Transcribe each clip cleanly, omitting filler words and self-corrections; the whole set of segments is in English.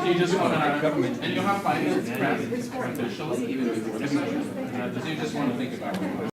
Do you just want to, and you'll have 5 minutes prep officially, even before the session. So you just want to think about it.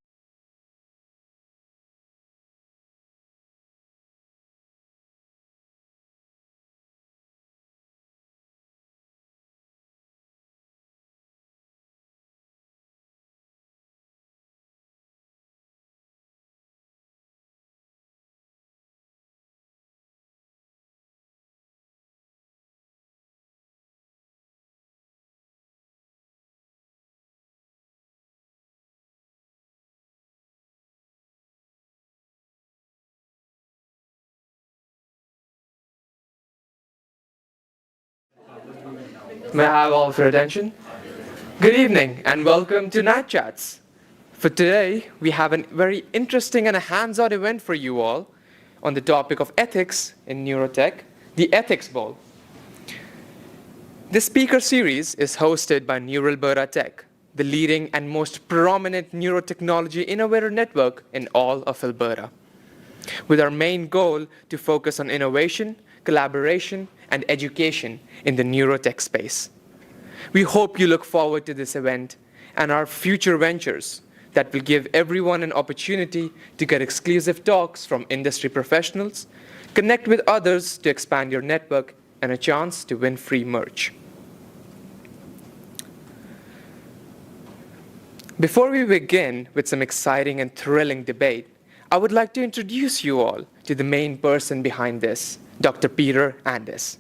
May I have all of your attention? Good evening and welcome to natChats. For today, we have a very interesting and a hands-on event for you all on the topic of ethics in Neurotech, the Ethics Bowl. This speaker series is hosted by NeurAlbertaTech, the leading and most prominent neurotechnology innovator network in all of Alberta, with our main goal to focus on innovation, collaboration, and education in the neurotech space. We hope you look forward to this event and our future ventures that will give everyone an opportunity to get exclusive talks from industry professionals, connect with others to expand your network, and a chance to win free merch. Before we begin with some exciting and thrilling debate, I would like to introduce you all to the main person behind this, Dr. Peter Andes.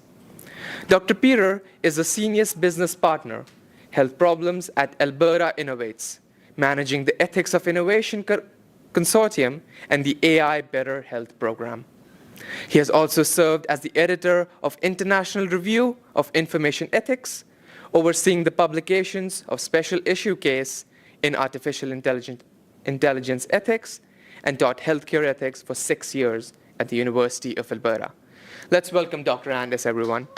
Dr. Peter is a senior business partner, health problems at Alberta Innovates, managing the Ethics of Innovation Consortium and the AI Better Health program. He has also served as the editor of International Review of Information Ethics, overseeing the publications of special issue case in artificial intelligence ethics, and taught healthcare ethics for 6 years at the University of Alberta. Let's welcome Dr. Andes, everyone.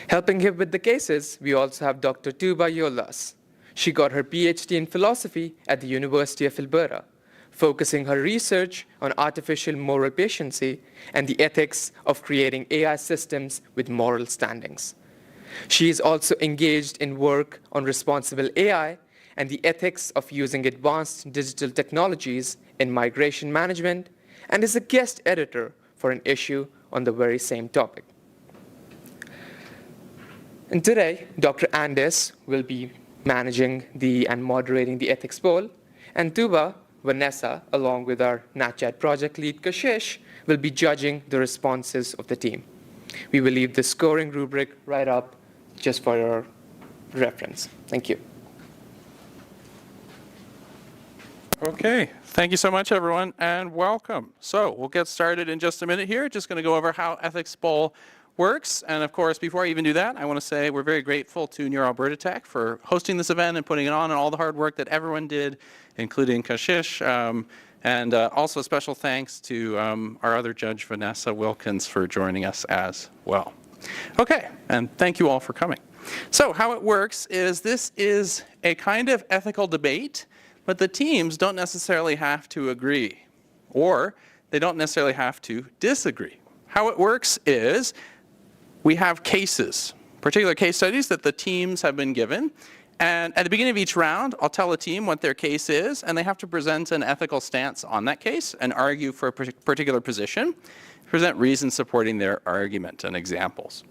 Helping him with the cases, we also have Dr. Tuba Yolas. She got her PhD in philosophy at the University of Alberta, focusing her research on artificial moral patiency and the ethics of creating AI systems with moral standings. She is also engaged in work on responsible AI and the ethics of using advanced digital technologies in migration management, and is a guest editor for an issue on the very same topic. And today, Dr. Andes will be managing and moderating the Ethics Bowl, and Tuba, Vanessa, along with our natChat project lead, Kashish, will be judging the responses of the team. We will leave the scoring rubric right up just for your reference. Thank you. Okay, thank you so much, everyone, and welcome. So we'll get started in just a minute here. Just going to go over how Ethics Bowl works. And of course, before I even do that, I want to say we're very grateful to NeurAlbertaTech for hosting this event and putting it on, and all the hard work that everyone did, including Kashish. And also special thanks to our other judge, Vanessa Wilkins, for joining us as well. Okay, and thank you all for coming. So how it works is this is a kind of ethical debate, but the teams don't necessarily have to agree, or they don't necessarily have to disagree. How it works is we have cases, particular case studies that the teams have been given, and at the beginning of each round, I'll tell a team what their case is, and they have to present an ethical stance on that case and argue for a particular position, present reasons supporting their argument and examples.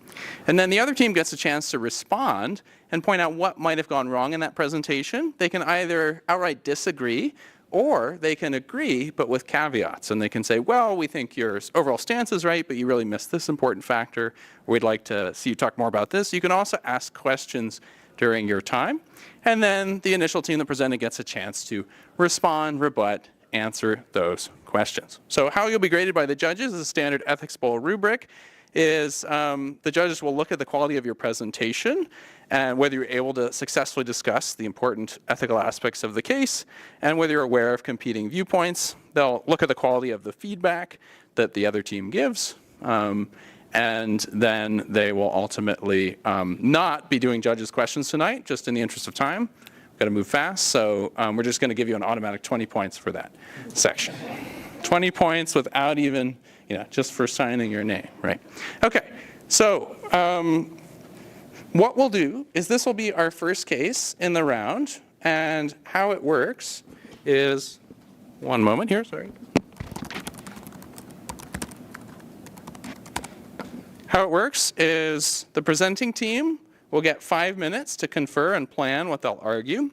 And then the other team gets a chance to respond and point out what might have gone wrong in that presentation. They can either outright disagree, or they can agree, but with caveats. And they can say, well, we think your overall stance is right, but you really missed this important factor. Or we'd like to see you talk more about this. You can also ask questions during your time. And then the initial team that presented gets a chance to respond, rebut, answer those questions. So how you'll be graded by the judges is a standard Ethics Bowl rubric. Is the judges will look at the quality of your presentation and whether you're able to successfully discuss the important ethical aspects of the case and whether you're aware of competing viewpoints. They'll look at the quality of the feedback that the other team gives, and then they will ultimately not be doing judges' questions tonight, just in the interest of time. We've got to move fast, so we're just going to give you an automatic 20 points for that section. 20 points without even just for signing your name, right? Okay, so what we'll do is this will be our first case in the round, and how it works is, one moment here, sorry. How it works is the presenting team will get 5 minutes to confer and plan what they'll argue.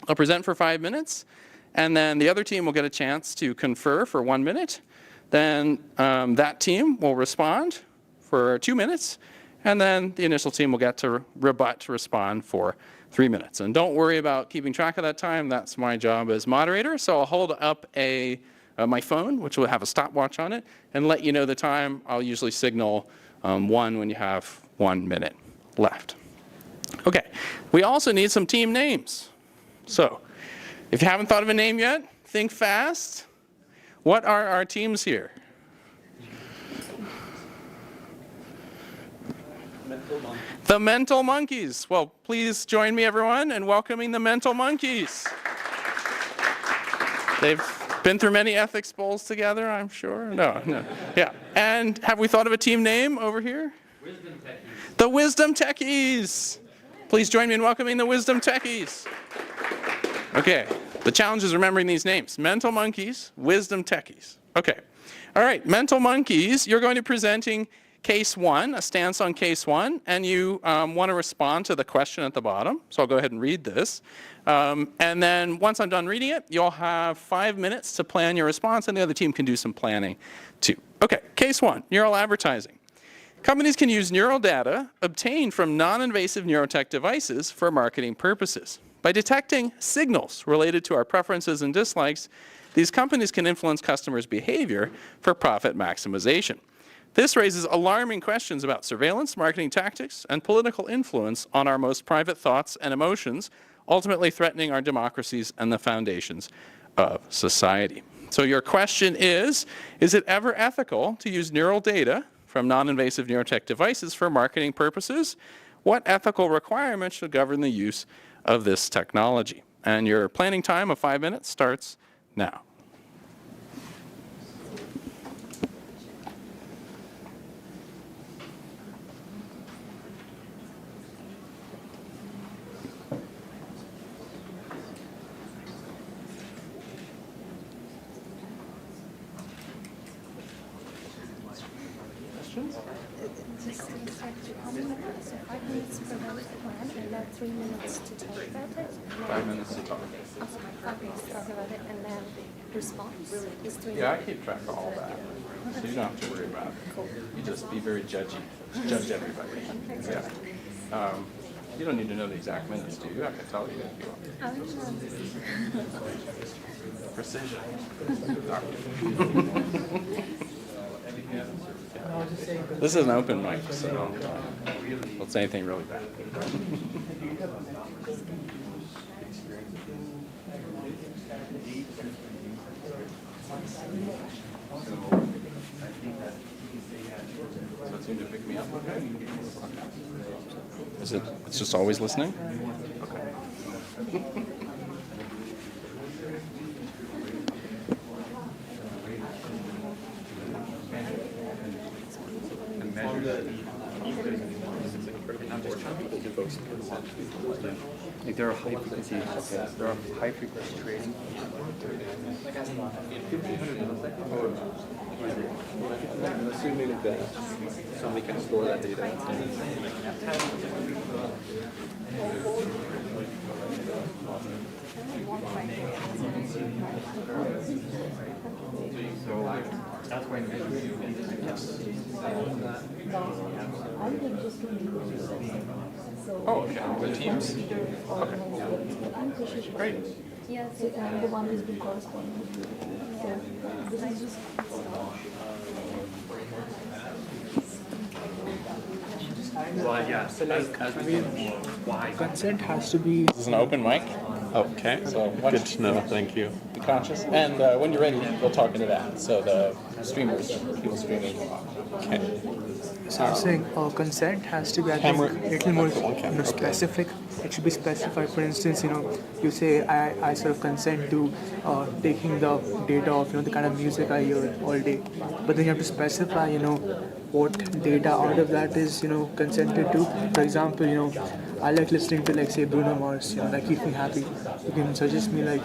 They'll present for 5 minutes, and then the other team will get a chance to confer for 1 minute. Then that team will respond for 2 minutes, and then the initial team will get to respond for 3 minutes. And don't worry about keeping track of that time. That's my job as moderator. So I'll hold up my phone, which will have a stopwatch on it, and let you know the time. I'll usually signal 1 when you have 1 minute left. Okay, we also need some team names. So if you haven't thought of a name yet, think fast. What are our teams here? The Mental Monkeys. Well, please join me, everyone, in welcoming the Mental Monkeys. They've been through many ethics bowls together, I'm sure. No. Yeah. And have we thought of a team name over here? Wisdom Techies. The Wisdom Techies. Please join me in welcoming the Wisdom Techies. Okay. The challenge is remembering these names. Mental Monkeys, Wisdom Techies. Okay. All right. Mental Monkeys, you're going to be presenting case 1, a stance on case 1, and you want to respond to the question at the bottom. So I'll go ahead and read this. And then once I'm done reading it, you'll have 5 minutes to plan your response, and the other team can do some planning too. Okay, case 1, neural advertising. Companies can use neural data obtained from non-invasive neurotech devices for marketing purposes. By detecting signals related to our preferences and dislikes, these companies can influence customers' behavior for profit maximization. This raises alarming questions about surveillance, marketing tactics, and political influence on our most private thoughts and emotions, ultimately threatening our democracies and the foundations of society. So your question is it ever ethical to use neural data from non-invasive neurotech devices for marketing purposes? What ethical requirements should govern the use of this technology? And your planning time of 5 minutes starts now. So 5 minutes for them to plan, and then 3 minutes to talk about it. 5 minutes to talk. Also, 5 minutes to talk about it, and then response is 3 Yeah, I minutes. keep track of all that. So you don't have to worry about it. You just be very judgy. Judge everybody. Yeah. You don't need to know the exact minutes, do you? I can tell you if you want. Precision. This is an open mic, so don't say anything really bad. So it seemed to pick me up. Okay. Is it? It's just always listening. Okay. Like there are high frequency, there are high frequency trading. Assuming that somebody can store that data. So that's why yes. Oh, okay. The teams? Okay. Great. Yes, I'm the one who's been corresponding with you. So this is just Well, yeah. So like, why consent has to be. This is an open mic. Okay. So Good to know. Thank you. be conscious. And when you're ready, we'll talk into that. So the streamers, people streaming. Okay. So I'm saying consent has to be, I think, a little more specific. It should be specified. For instance, you say I sort of consent to taking the data of the kind of music I hear all day, but then you have to specify what data out of that is consented to. For example, I like listening to like say Bruno Mars. That keeps me happy. You can suggest me like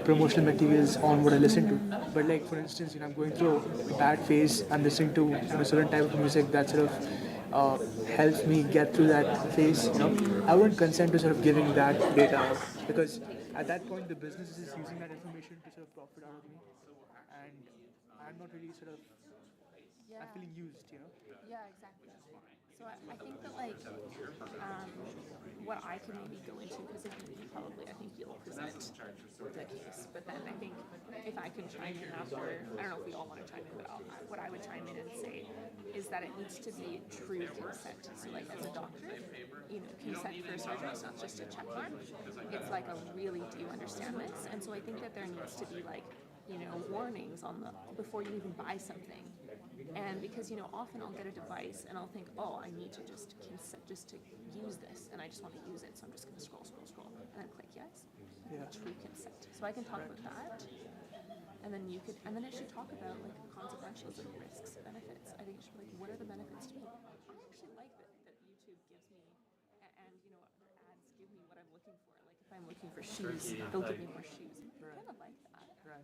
promotional materials on what I listen to. But like for instance, I'm going through a bad phase. I'm listening to a certain type of music that sort of helps me get through that phase. I wouldn't consent to sort of giving that data out because at that point the business is using that information to sort of profit out of me, and I'm not really sort of I'm feeling used. Yeah, exactly. So I think that like what I can maybe go into, because I think you'll present the case, but then I think if I can chime in after, I don't know if we all want to chime in, but what I would chime in and say is that it needs to be true consent. So like as a doctor, consent for surgery is not just a check mark. It's like a really, do you understand this? And so I think that there needs to be like, warnings on before you even buy something. And because, often I'll get a device and I'll think, oh, I need to just consent just to use this, and I just want to use it, so I'm just going to scroll, and then click yes. Yeah. True consent. So I can talk about that, and then and then it should talk about like consequentials and risks, benefits. I think it should be like, what are the benefits to me? I actually like that YouTube gives me, and their ads give me what I'm looking for. Like if I'm looking for shoes, they'll give me more shoes. I kind of like that. Right.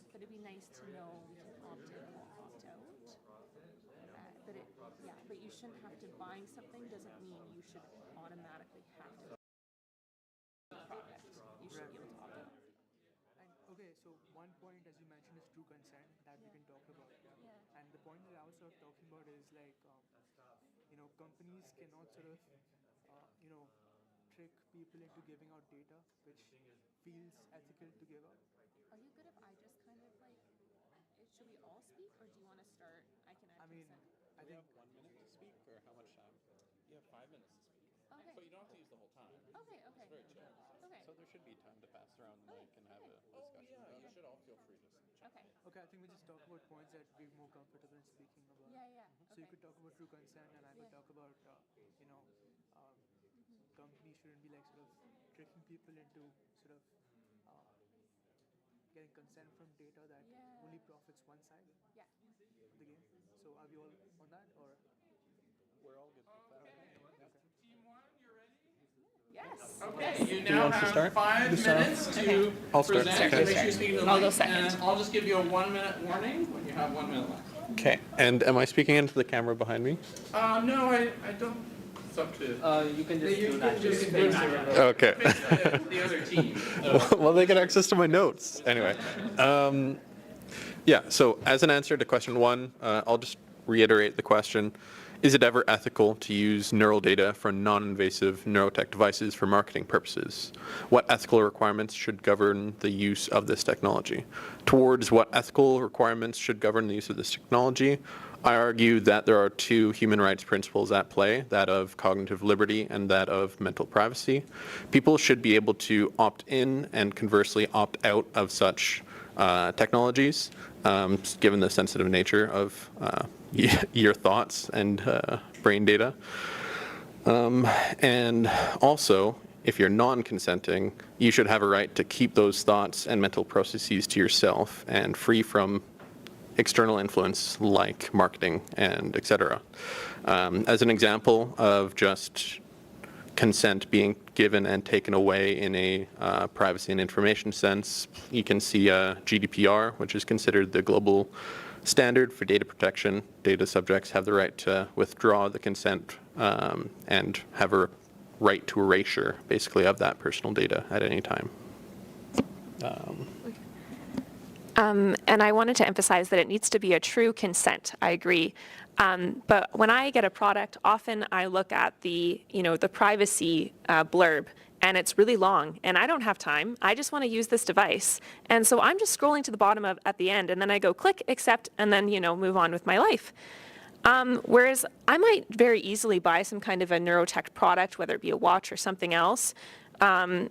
But it'd be nice to know we can opt in or opt out. But you shouldn't have to, buying something doesn't mean you should automatically have to buy the product. You should be able to opt out. Okay, so one point, as you mentioned, is true consent that we can talk about. Yeah. And the point that I was sort of talking about is like, companies cannot sort of, trick people into giving out data which feels ethical to give out. Are you good if I just kind of like, should we all speak, or do you want to start? I can add consent. I think 1 minute to speak, or how much time? You have 5 minutes to speak. Okay. But you don't have to use the whole time. Okay. It's very chill. Okay. So there should be time to pass around the mic and have a discussion. You should all feel free to chat. Okay. Okay, I think we just talk about points that we're more comfortable in speaking about. Yeah. So you could talk about true consent, and I could talk about, companies shouldn't be like sort of tricking people into sort of getting consent from data that only profits one side of the game. So are we all on that, or? We're all good with that. Yes. Okay, you Who now wants to have start? 5 minutes to I'll start. present. Okay. Make sure you speak into the I'll go mic, second. and I'll just give you a 1 minute warning when you have 1 minute left. Okay, and am I speaking into the camera behind me? No, I don't. It's up to You can just you do can that. just Face face it. Okay. the other team. Well, they get access to my notes. Anyway. Yeah, so as an answer to question 1, I'll just reiterate the question. Is it ever ethical to use neural data for non-invasive neurotech devices for marketing purposes? What ethical requirements should govern the use of this technology? Towards what ethical requirements should govern the use of this technology? I argue that there are 2 human rights principles at play, that of cognitive liberty and that of mental privacy. People should be able to opt in and conversely opt out of such technologies, given the sensitive nature of your thoughts and brain data. And also, if you're non-consenting, you should have a right to keep those thoughts and mental processes to yourself and free from external influence like marketing and etc. As an example of just consent being given and taken away in a privacy and information sense, you can see GDPR, which is considered the global standard for data protection. Data subjects have the right to withdraw the consent and have a right to erasure, basically, of that personal data at any time. And I wanted to emphasize that it needs to be a true consent. I agree. But when I get a product, often I look at the privacy blurb, and it's really long, and I don't have time. I just want to use this device. And so I'm just scrolling to the bottom at the end, and then I go click, accept, and then, move on with my life. Whereas I might very easily buy some kind of a Neurotech product, whether it be a watch or something else, and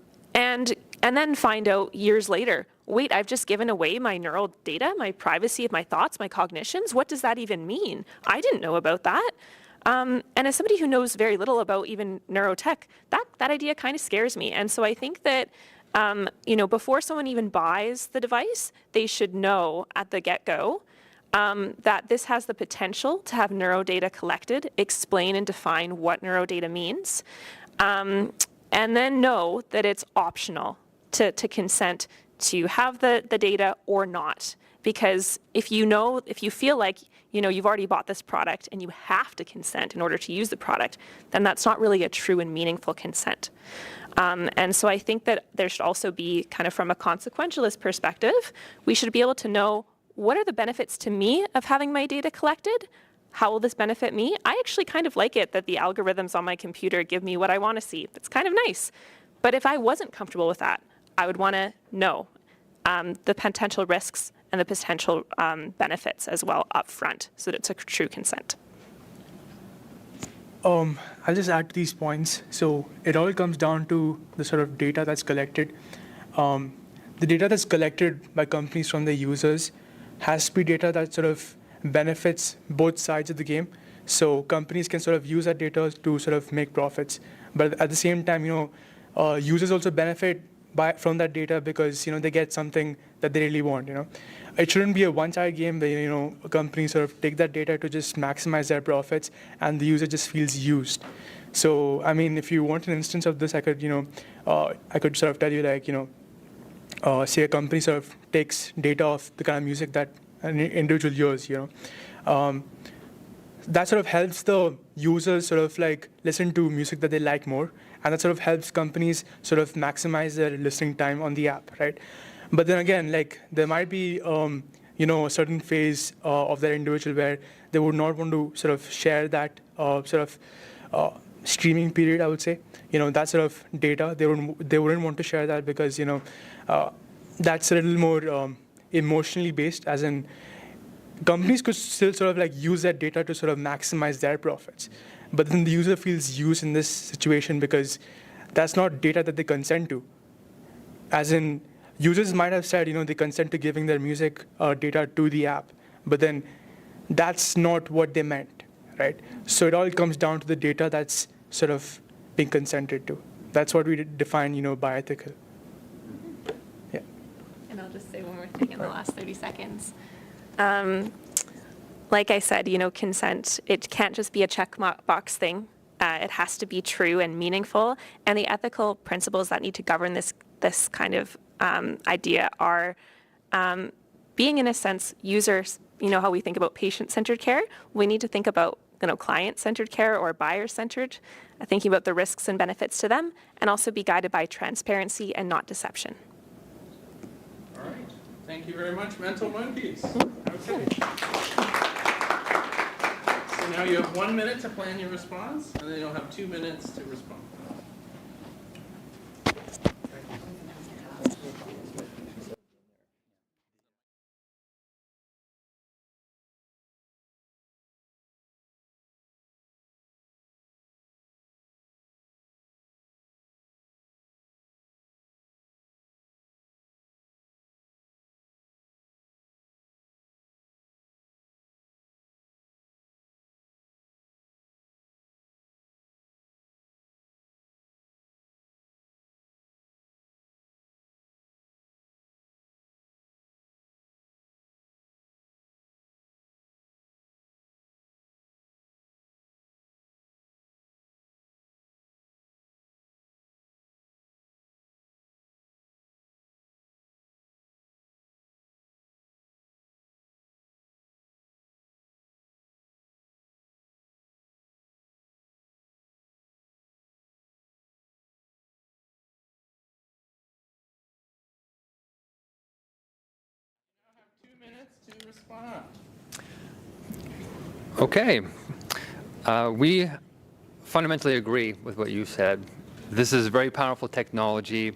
then find out years later, wait, I've just given away my neural data, my privacy of my thoughts, my cognitions? What does that even mean? I didn't know about that. And as somebody who knows very little about even neurotech, that idea kind of scares me. And so I think that before someone even buys the device, they should know at the get-go that this has the potential to have neurodata collected, explain and define what neurodata means, and then know that it's optional to consent to have the data or not. Because if you feel like you've already bought this product and you have to consent in order to use the product, then that's not really a true and meaningful consent. And so I think that there should also be, kind of from a consequentialist perspective, we should be able to know, what are the benefits to me of having my data collected? How will this benefit me? I actually kind of like it that the algorithms on my computer give me what I want to see. It's kind of nice. But if I wasn't comfortable with that, I would want to know the potential risks and the potential benefits as well up front, so that it's a true consent. I'll just add to these points. So it all comes down to the sort of data that's collected. The data that's collected by companies from their users has to be data that sort of benefits both sides of the game. So companies can sort of use that data to sort of make profits. But at the same time, users also benefit from that data because they get something that they really want. It shouldn't be a one-sided game where companies sort of take that data to just maximize their profits and the user just feels used. So I mean, if you want an instance of this, I could sort of tell you, like, say a company sort of takes data of the kind of music that an individual hears. That sort of helps the users sort of like listen to music that they like more, and that sort of helps companies sort of maximize their listening time on the app, right? But then again, like, there might be a certain phase of their individual where they would not want to sort of share that streaming period, I would say. That sort of data, they wouldn't want to share that because that's a little more emotionally based, as in companies could still sort of like use that data to sort of maximize their profits. But then the user feels used in this situation because that's not data that they consent to. As in, users might have said, they consent to giving their music data to the app, but then that's not what they meant, right? So it all comes down to the data that's sort of being consented to. That's what we define, by ethical. Yeah. And I'll just say one more thing in the last 30 seconds. Like I said, consent, it can't just be a checkbox thing. It has to be true and meaningful. And the ethical principles that need to govern this kind of idea are being, in a sense, users. How we think about patient-centered care? We need to think about client-centered care or buyer-centered, thinking about the risks and benefits to them, and also be guided by transparency and not deception. All right. Thank you very much, Mental Monkeys. Okay. So now you have 1 minute to plan your response, and then you'll have 2 minutes to respond. To respond. Okay. We fundamentally agree with what you said. This is very powerful technology.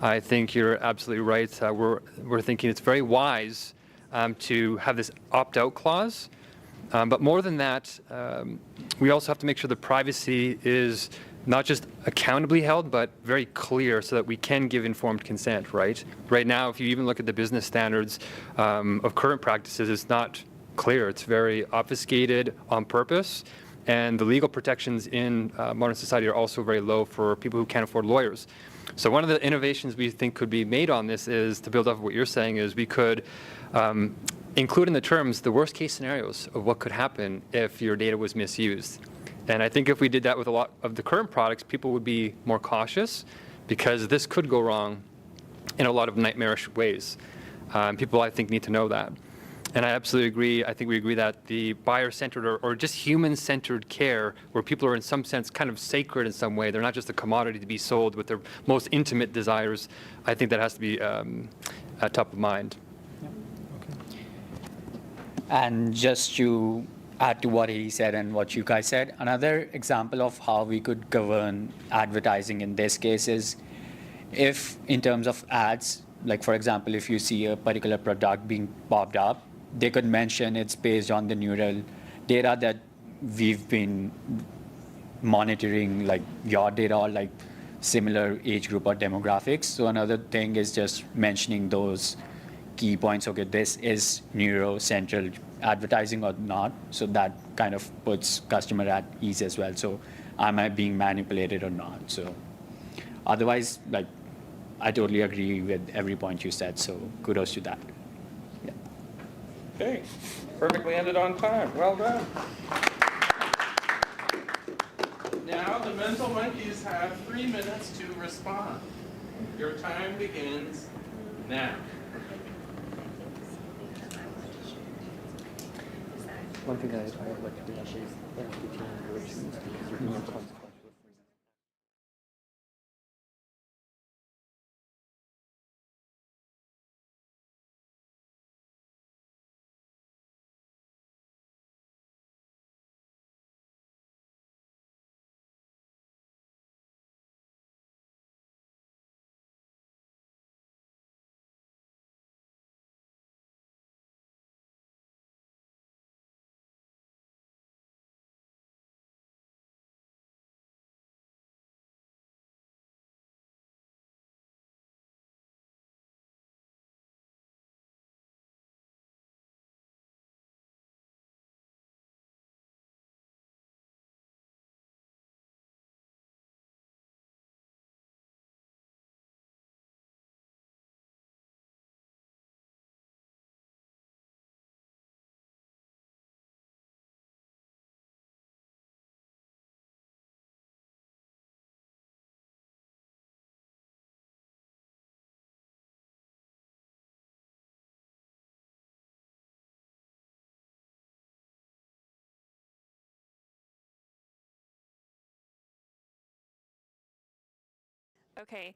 I think you're absolutely right. We're thinking it's very wise to have this opt-out clause. But more than that, we also have to make sure the privacy is not just accountably held, but very clear so that we can give informed consent, right? Right now, if you even look at the business standards of current practices, it's not clear. It's very obfuscated on purpose. And the legal protections in modern society are also very low for people who can't afford lawyers. So one of the innovations we think could be made on this is, to build off of what you're saying, is we could include in the terms the worst case scenarios of what could happen if your data was misused. And I think if we did that with a lot of the current products, people would be more cautious because this could go wrong in a lot of nightmarish ways. People, I think, need to know that. And I absolutely agree. I think we agree that the buyer-centered or just human-centered care, where people are in some sense kind of sacred in some way, they're not just a commodity to be sold with their most intimate desires, I think that has to be top of mind. And just to add to what he said and what you guys said, another example of how we could govern advertising in this case is if, in terms of ads, like for example, if you see a particular product being popped up, they could mention it's based on the neural data that we've been monitoring, like your data or like similar age group or demographics. So another thing is just mentioning those key points. Okay, this is neuro-central advertising or not. So that kind of puts customer at ease as well. So am I being manipulated or not? So otherwise, like, I totally agree with every point you said. So kudos to that. Yeah. Okay, perfectly ended on time. Well done. Now the mental monkeys have 3 minutes to respond. Your time begins now. One thing that I'd like to do is Okay.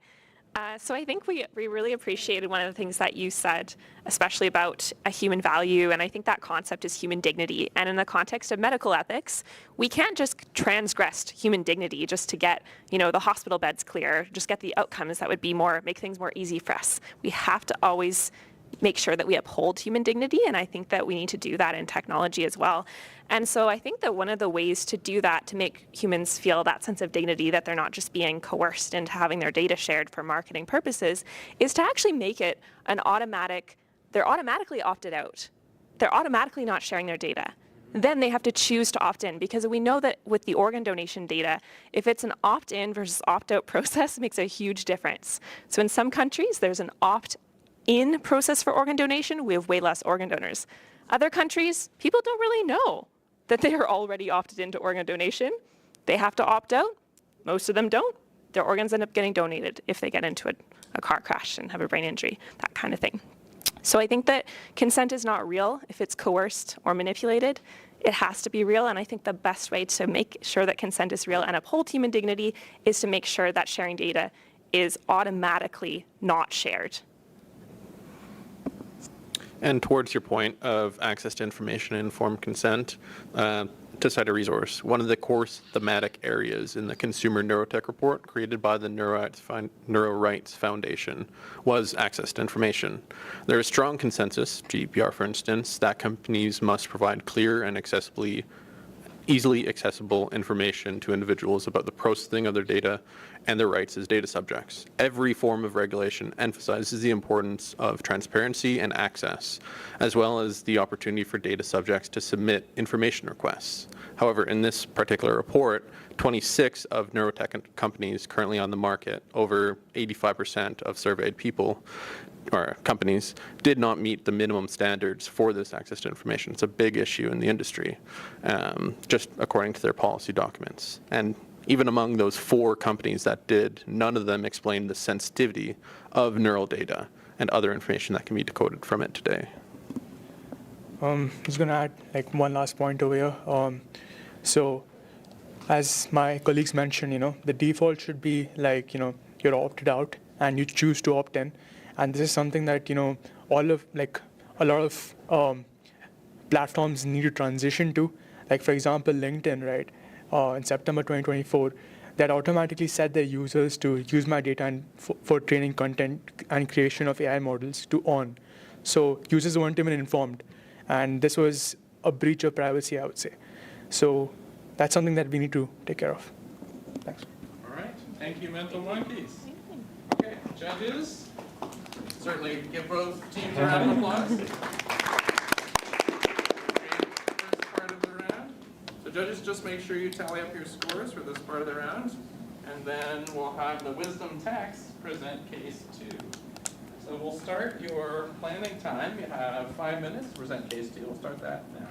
So I think we really appreciated one of the things that you said, especially about a human value, and I think that concept is human dignity. And in the context of medical ethics, we can't just transgress human dignity just to get, the hospital beds clear, just get the outcomes that would be make things more easy for us. We have to always make sure that we uphold human dignity, and I think that we need to do that in technology as well. And so I think that one of the ways to do that, to make humans feel that sense of dignity, that they're not just being coerced into having their data shared for marketing purposes, is to actually make it they're automatically opted out. They're automatically not sharing their data. Then they have to choose to opt in, because we know that with the organ donation data, if it's an opt-in versus opt-out process, it makes a huge difference. So in some countries, there's an opt-in process for organ donation. We have way less organ donors. Other countries, people don't really know that they are already opted into organ donation. They have to opt out. Most of them don't. Their organs end up getting donated if they get into a car crash and have a brain injury, that kind of thing. So I think that consent is not real if it's coerced or manipulated. It has to be real, and I think the best way to make sure that consent is real and uphold human dignity is to make sure that sharing data is automatically not shared. And towards your point of access to information and informed consent, to cite a resource, one of the core thematic areas in the Consumer Neurotech report created by the NeuroRights Foundation was access to information. There is strong consensus, GDPR for instance, that companies must provide clear and accessibly easily accessible information to individuals about the processing of their data and their rights as data subjects. Every form of regulation emphasizes the importance of transparency and access, as well as the opportunity for data subjects to submit information requests. However, in this particular report, 26 of Neurotech companies currently on the market, over 85% of surveyed people or companies, did not meet the minimum standards for this access to information. It's a big issue in the industry, just according to their policy documents. And even among those 4 companies that did, none of them explained the sensitivity of neural data and other information that can be decoded from it today. I'm just going to add like one last point over here. So as my colleagues mentioned, the default should be like, you're opted out and you choose to opt in. And this is something that, a lot of platforms need to transition to. Like, for example, LinkedIn, right? In September 2024, that automatically set their users to use my data and for training content and creation of AI models to on. So users weren't even informed. And this was a breach of privacy, I would say. So that's something that we need to take care of. Thanks. All right. Thank you, Mental Monkeys. Okay, judges. Certainly give both teams a round of applause. First part of the round. So judges, just make sure you tally up your scores for this part of the round. And then we'll have the Wisdom Tax present case 2. So we'll start your planning time. You have 5 minutes to present case 2. We'll start that now.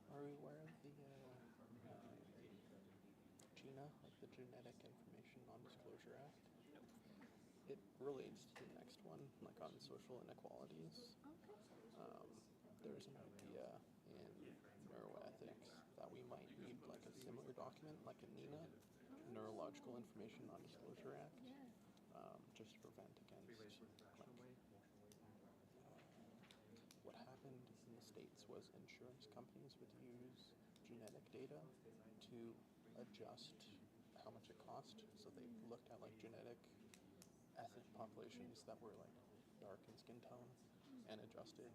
Are we aware of the GINA, like the Genetic Information Non-Disclosure Act? It relates to the next one, like on social inequalities. There's an idea in neuroethics that we might need like a similar document, like a NINA, Neurological Information Non-Disclosure Act, just to prevent against what happened in the States was insurance companies would use genetic data to adjust how much it cost. So they looked at like genetic ethnic populations that were like dark in skin tone and adjusted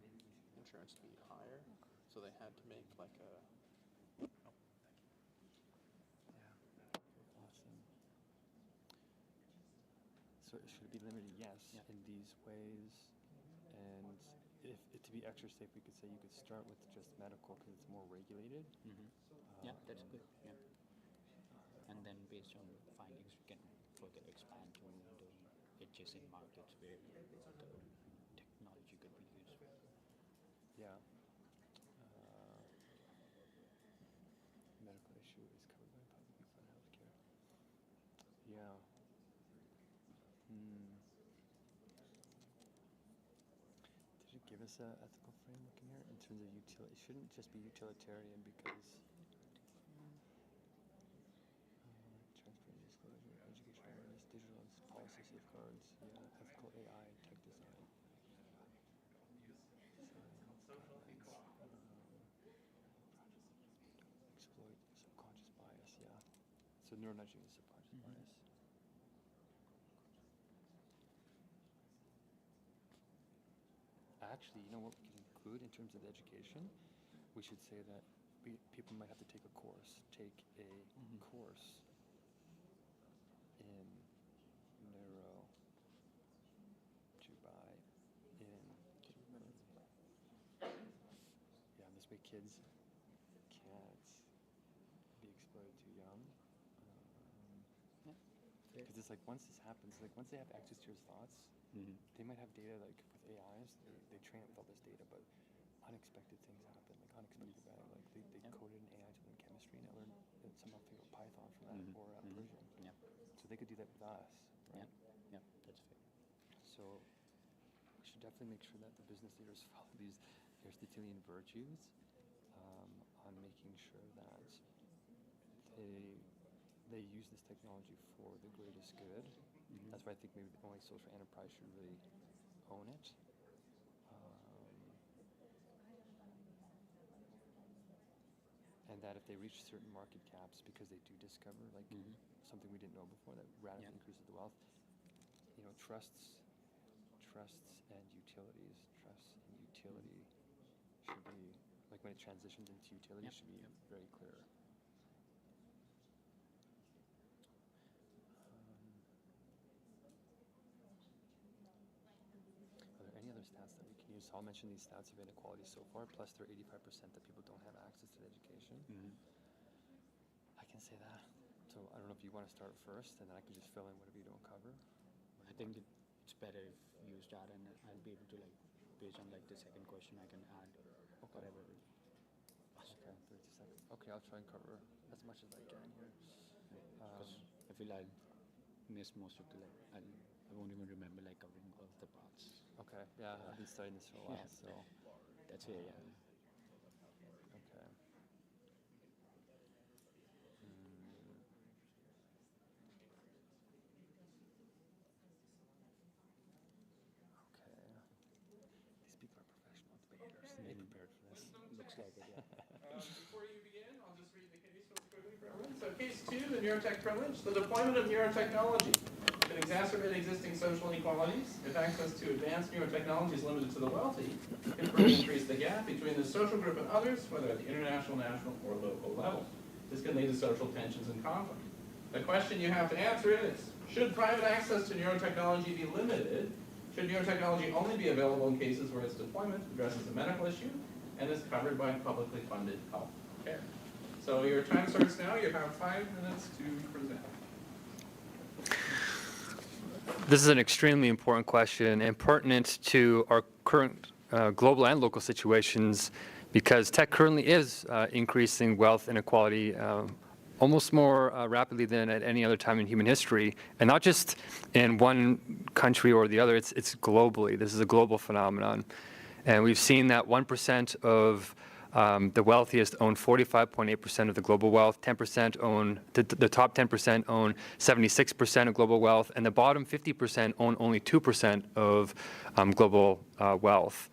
insurance to be higher. So they had to make like a Awesome. So it should be limited, yes, in these ways. And if to be extra safe, we could say you could start with just medical because it's more regulated. Yeah, that's good. Yeah. And then based on findings, we can further expand to the adjacent markets where the technology could be used. Yeah. Medical issue is covered by public fund healthcare. Yeah. Did it give us an ethical framework in here in terms of utility? It shouldn't just be utilitarian because transparent disclosure, education awareness, digital policy safeguards, yeah, ethical AI, tech design. Exploit subconscious bias, yeah. So neuronudging is subconscious bias. Actually, you know what we can include in terms of the education? We should say that people might have to take a course, course in neuro to buy in. Yeah, this way kids can't be exploited too young. Because it's like once this happens, like once they have access to your thoughts, they might have data like with AIs, they train it with all this data, but unexpected things happen, like unexpected value. Like they coded an AI to learn chemistry and it learned something with Python for that or Persian. Yep. So they could do that with us, right? Yep. Yep. That's fair. So we should definitely make sure that the business leaders follow these Aristotelian virtues on making sure that they use this technology for the greatest good. That's why I think maybe only social enterprise should really own it. And that if they reach certain market caps because they do discover like something we didn't know before that radically increases the wealth, you know, trusts and utilities, trust and utility should be, like when it transitions into utility, should be very clear. Are there any other stats that we can use? So I'll mention these stats of inequality so far, plus they're 85% that people don't have access to education. I can say that. So I don't know if you want to start first, and then I can just fill in whatever you don't cover. I think it's better if you start, and I'll be able to, like, based on like the second question, I can add whatever. Okay, 30 seconds. Okay, I'll try and cover as much as I can here. Because I feel I'll miss most of the, like, I won't even remember like covering all of the parts. Okay, yeah, I've been studying this for a while, so. That's it, yeah. Okay. Okay. These people are professional debaters. They prepared for this. Looks like it, yeah. Before you begin, I'll just read the case real quickly for everyone. So case 2, the Neurotech privilege. The deployment of neurotechnology can exacerbate existing social inequalities. If access to advanced neurotechnology is limited to the wealthy, it can further increase the gap between the social group and others, whether at the international, national, or local level. This can lead to social tensions and conflict. The question you have to answer is, should private access to neurotechnology be limited? Should neurotechnology only be available in cases where its deployment addresses a medical issue and is covered by publicly funded health care? So your time starts now. You have 5 minutes to present. This is an extremely important question and pertinent to our current global and local situations because tech currently is increasing wealth inequality almost more rapidly than at any other time in human history. And not just in one country or the other, it's globally. This is a global phenomenon. And we've seen that 1% of the wealthiest own 45.8% of the global wealth, 10% own, the top 10% own 76% of global wealth, and the bottom 50% own only 2% of global wealth.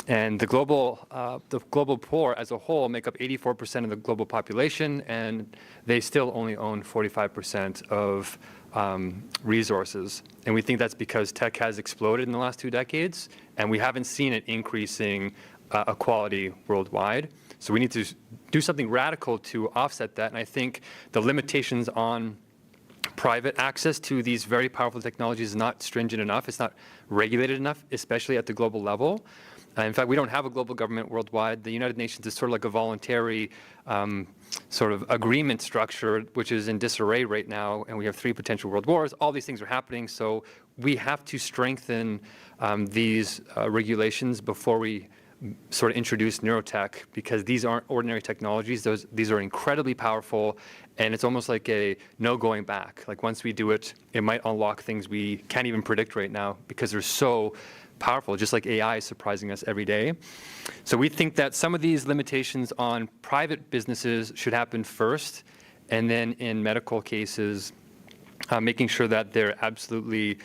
And the global poor as a whole make up 84% of the global population, and they still only own 45% of resources. And we think that's because tech has exploded in the last 2 decades, and we haven't seen it increasing equality worldwide. So we need to do something radical to offset that. And I think the limitations on private access to these very powerful technologies is not stringent enough. It's not regulated enough, especially at the global level. In fact, we don't have a global government worldwide. The United Nations is sort of like a voluntary sort of agreement structure, which is in disarray right now, and we have 3 potential world wars. All these things are happening, so we have to strengthen these regulations before we sort of introduce Neurotech, because these aren't ordinary technologies. These are incredibly powerful, and it's almost like a no going back. Like once we do it, it might unlock things we can't even predict right now because they're so powerful, just like AI is surprising us every day. So we think that some of these limitations on private businesses should happen first, and then in medical cases, making sure that they're absolutely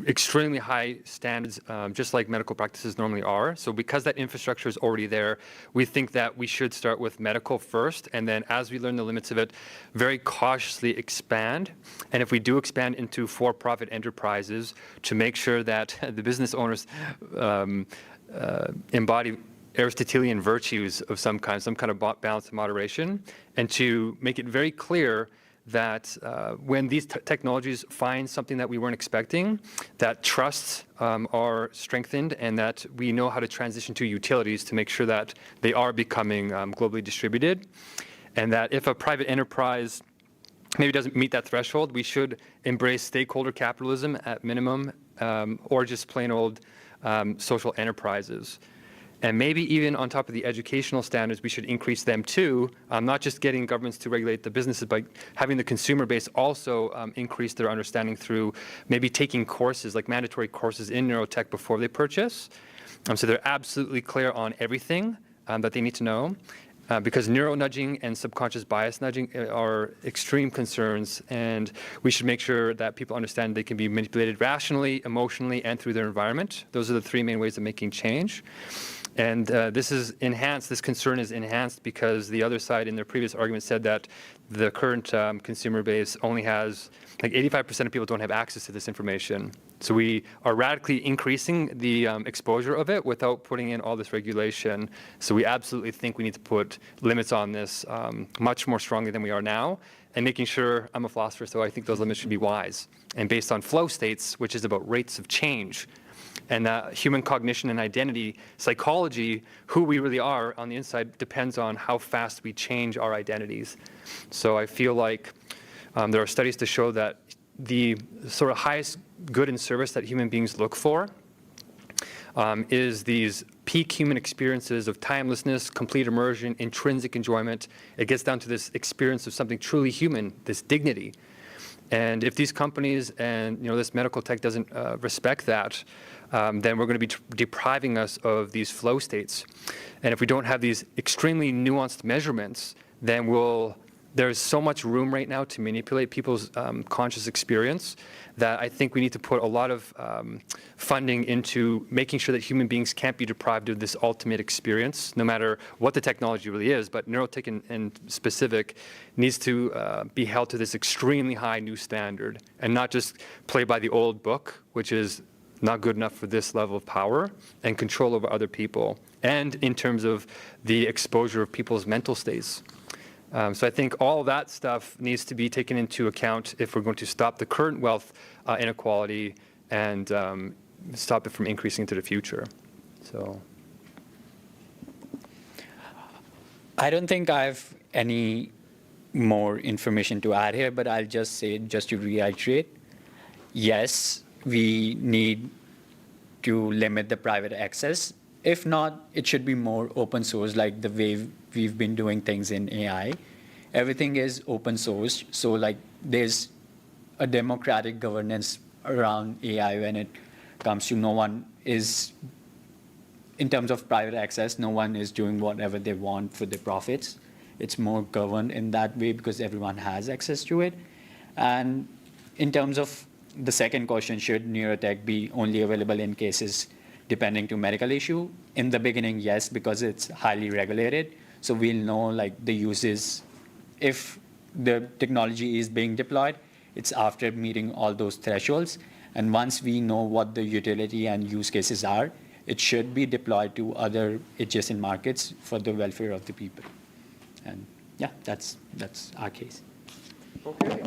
extremely high standards, just like medical practices normally are. So because that infrastructure is already there, we think that we should start with medical first, and then as we learn the limits of it, very cautiously expand. And if we do expand into for-profit enterprises, to make sure that the business owners embody Aristotelian virtues of some kind of balance and moderation, and to make it very clear that when these technologies find something that we weren't expecting, that trusts are strengthened, and that we know how to transition to utilities to make sure that they are becoming globally distributed. And that if a private enterprise maybe doesn't meet that threshold, we should embrace stakeholder capitalism at minimum, or just plain old social enterprises. And maybe even on top of the educational standards, we should increase them too, not just getting governments to regulate the businesses, but having the consumer base also increase their understanding through maybe taking courses, like mandatory courses in neurotech before they purchase. So they're absolutely clear on everything that they need to know. Because neuro-nudging and subconscious bias nudging are extreme concerns, and we should make sure that people understand they can be manipulated rationally, emotionally, and through their environment. Those are the three main ways of making change. And this concern is enhanced because the other side in their previous argument said that the current consumer base only has, like 85% of people don't have access to this information. So we are radically increasing the exposure of it without putting in all this regulation. So we absolutely think we need to put limits on this much more strongly than we are now, and making sure, I'm a philosopher, so I think those limits should be wise and based on flow states, which is about rates of change. And human cognition and identity, psychology, who we really are on the inside depends on how fast we change our identities. So I feel like there are studies to show that the sort of highest good and service that human beings look for is these peak human experiences of timelessness, complete immersion, intrinsic enjoyment. It gets down to this experience of something truly human, this dignity. And if these companies and this medical tech doesn't respect that, then we're going to be depriving us of these flow states. And if we don't have these extremely nuanced measurements, then there's so much room right now to manipulate people's conscious experience that I think we need to put a lot of funding into making sure that human beings can't be deprived of this ultimate experience, no matter what the technology really is. But neurotech in specific needs to be held to this extremely high new standard and not just play by the old book, which is not good enough for this level of power and control over other people, and in terms of the exposure of people's mental states. So I think all that stuff needs to be taken into account if we're going to stop the current wealth inequality and stop it from increasing into the future. So I don't think I have any more information to add here, but I'll just say, just to reiterate, yes, we need to limit the private access. If not, it should be more open source, like the way we've been doing things in AI. Everything is open source, so like there's a democratic governance around AI when it comes to no one is, in terms of private access, no one is doing whatever they want for their profits. It's more governed in that way because everyone has access to it. And in terms of the second question, should neurotech be only available in cases depending to medical issue? In the beginning, yes, because it's highly regulated. So we'll know like the uses. If the technology is being deployed, it's after meeting all those thresholds. And once we know what the utility and use cases are, it should be deployed to other adjacent markets for the welfare of the people. And yeah, that's our case. Okay,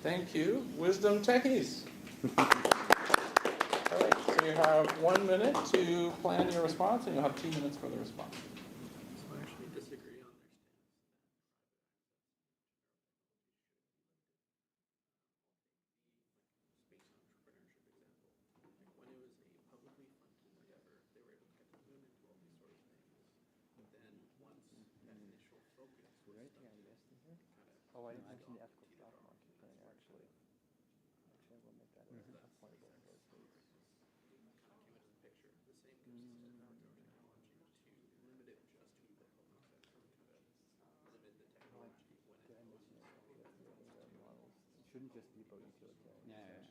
thank you. Wisdom techies. All right, so you have 1 minute to plan your response, and you'll have 2 minutes for the response. Oh, I didn't mention the ethical stock market thing, actually. Actually, I will make that a point about those things. It shouldn't just be about utility. Yeah.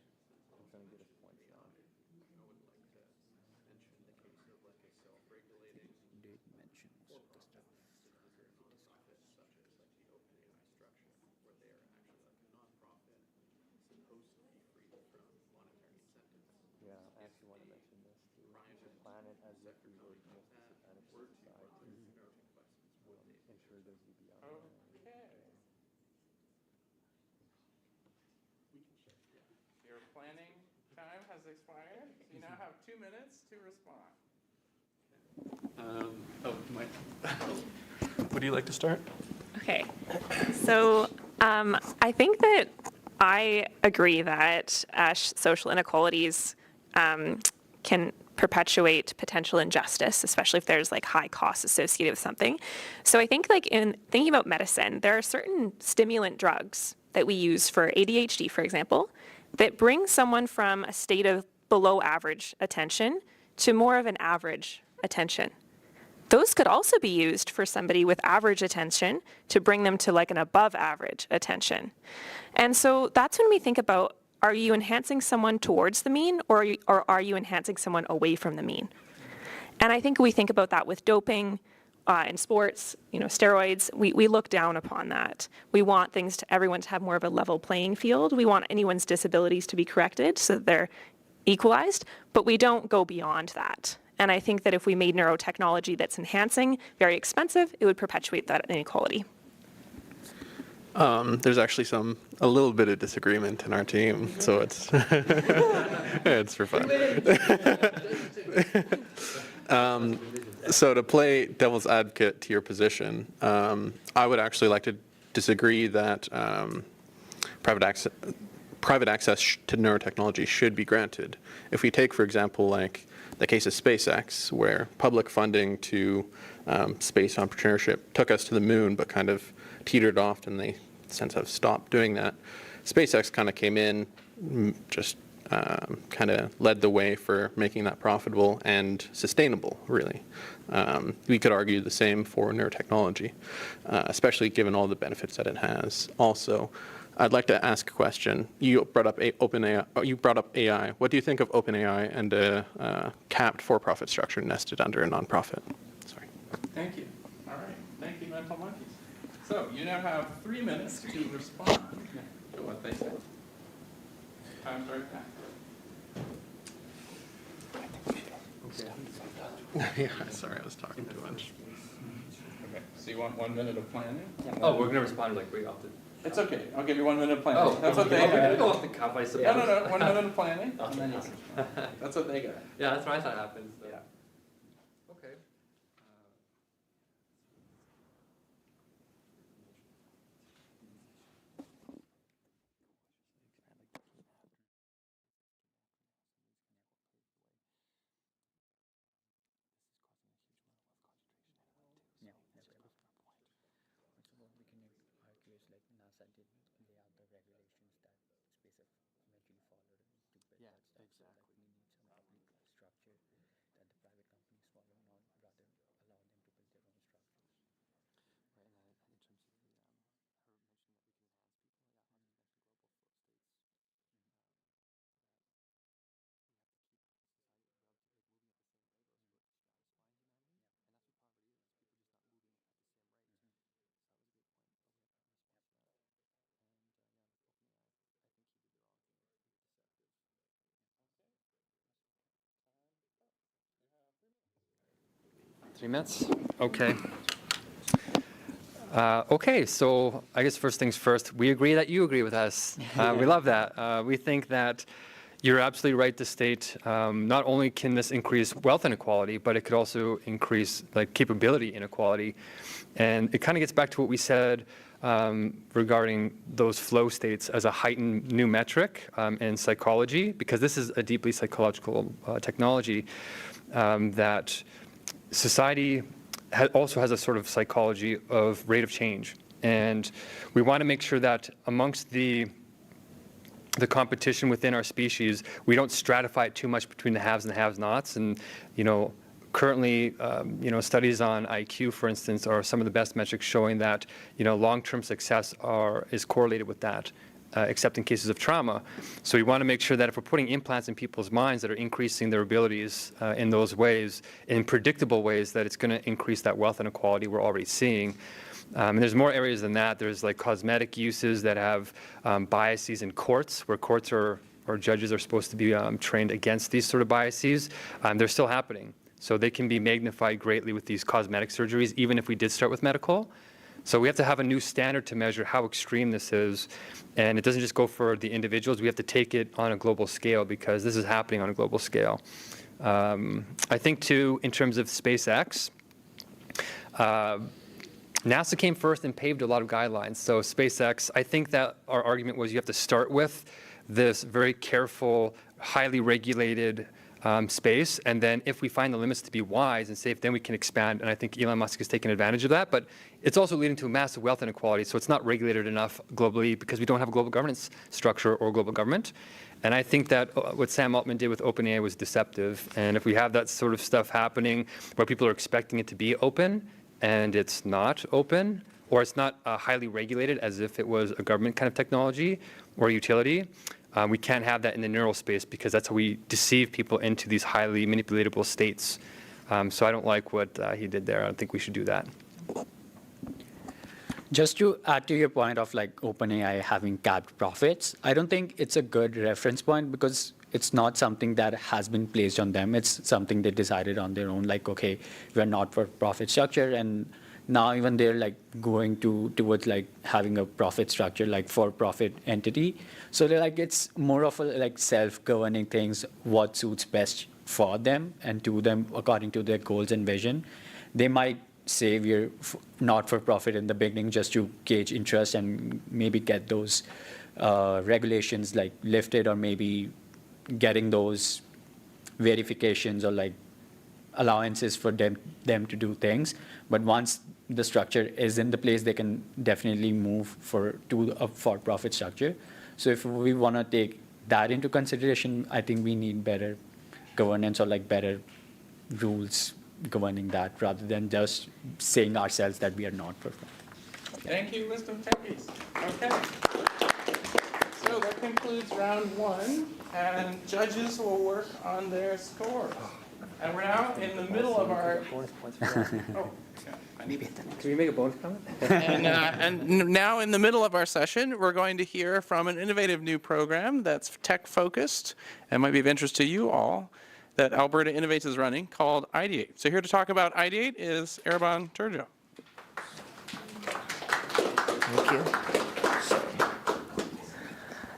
I'm trying to get his points down. Did mention most of the stuff. Yeah, I actually want to mention this too. We should plan it as if we were most disadvantaged society. Ensure there's EBI. Okay. Your planning time has expired. You now have 2 minutes to respond. Would you like to start? Okay, so I think that I agree that social inequalities can perpetuate potential injustice, especially if there's like high costs associated with something. So I think like in thinking about medicine, there are certain stimulant drugs that we use for ADHD, for example, that bring someone from a state of below average attention to more of an average attention. Those could also be used for somebody with average attention to bring them to like an above average attention. And so that's when we think about, are you enhancing someone towards the mean, or are you enhancing someone away from the mean? And I think we think about that with doping in sports, steroids. We look down upon that. We want everyone to have more of a level playing field. We want anyone's disabilities to be corrected so that they're equalized, but we don't go beyond that. And I think that if we made neurotechnology that's enhancing, very expensive, it would perpetuate that inequality. There's actually a little bit of disagreement in our team, so it's it's for fun. So to play devil's advocate to your position, I would actually like to disagree that private access to neurotechnology should be granted. If we take, for example, like the case of SpaceX, where public funding to space entrepreneurship took us to the moon, but kind of teetered off, and they since have stopped doing that. SpaceX kind of came in, just kind of led the way for making that profitable and sustainable, really. We could argue the same for neurotechnology, especially given all the benefits that it has. Also, I'd like to ask a question. You brought up AI. What do you think of OpenAI and a capped for-profit structure nested under a nonprofit? Sorry. Thank you. All right. Thank you, Mental Monkeys. So you now have 3 minutes to respond to what they said. Time starts now. Yeah, sorry, I was talking too much. Okay. So you want 1 minute of planning? Oh, we're going to respond like way off the... It's okay. I'll give you 1 minute of planning. Oh, That's what they okay. got. Go off the cuff, I suppose. No. 1 minute of planning. And then you can. That's what they got. Yeah, that's what I thought happens. So. Yeah. Okay. 3 minutes? Okay. Okay, so I guess first things first, we agree that you agree with us. We love that. We think that you're absolutely right to state not only can this increase wealth inequality, but it could also increase like capability inequality. And it kind of gets back to what we said regarding those flow states as a heightened new metric in psychology, because this is a deeply psychological technology that society also has a sort of psychology of rate of change. And we want to make sure that amongst the competition within our species, we don't stratify it too much between the haves and the have-nots. And, currently, studies on IQ, for instance, are some of the best metrics showing that, long-term success is correlated with that. Except in cases of trauma. So we want to make sure that if we're putting implants in people's minds that are increasing their abilities in those ways, in predictable ways, that it's going to increase that wealth inequality we're already seeing. And there's more areas than that. There's like cosmetic uses that have biases in courts, where courts or judges are supposed to be trained against these sort of biases. They're still happening. So they can be magnified greatly with these cosmetic surgeries, even if we did start with medical. So we have to have a new standard to measure how extreme this is. And it doesn't just go for the individuals. We have to take it on a global scale because this is happening on a global scale. I think, too, in terms of SpaceX, NASA came first and paved a lot of guidelines. So SpaceX, I think that our argument was you have to start with this very careful, highly regulated space, and then if we find the limits to be wise and safe, then we can expand, and I think Elon Musk has taken advantage of that, but it's also leading to massive wealth inequality, so it's not regulated enough globally because we don't have a global governance structure or global government. And I think that what Sam Altman did with OpenAI was deceptive, and if we have that sort of stuff happening where people are expecting it to be open, and it's not open, or it's not highly regulated as if it was a government kind of technology or utility, we can't have that in the neural space because that's how we deceive people into these highly manipulatable states. So I don't like what he did there. I don't think we should do that. Just to add to your point of like OpenAI having capped profits, I don't think it's a good reference point because it's not something that has been placed on them. It's something they decided on their own, like, okay, we're not for profit structure, and now even they're like going towards like having a profit structure, like for profit entity. So they're like, it's more of a like self-governing things, what suits best for them and to them according to their goals and vision. They might say we're not for profit in the beginning just to gauge interest and maybe get those regulations like lifted, or maybe getting those verifications or like allowances for them to do things. But once the structure is in the place, they can definitely move to a for-profit structure. So if we want to take that into consideration, I think we need better governance or like better rules governing that, rather than just saying ourselves that we are not for profit. Thank you, Wisdom Techies. Okay. So that concludes round one, and judges will work on their score. And we're now in the middle of our. Can we make a bonus comment? And now in the middle of our session, we're going to hear from an innovative new program that's tech-focused and might be of interest to you all, that Alberta Innovates is running, called Ideate. So here to talk about Ideate is Erbon Turjo. Thank you.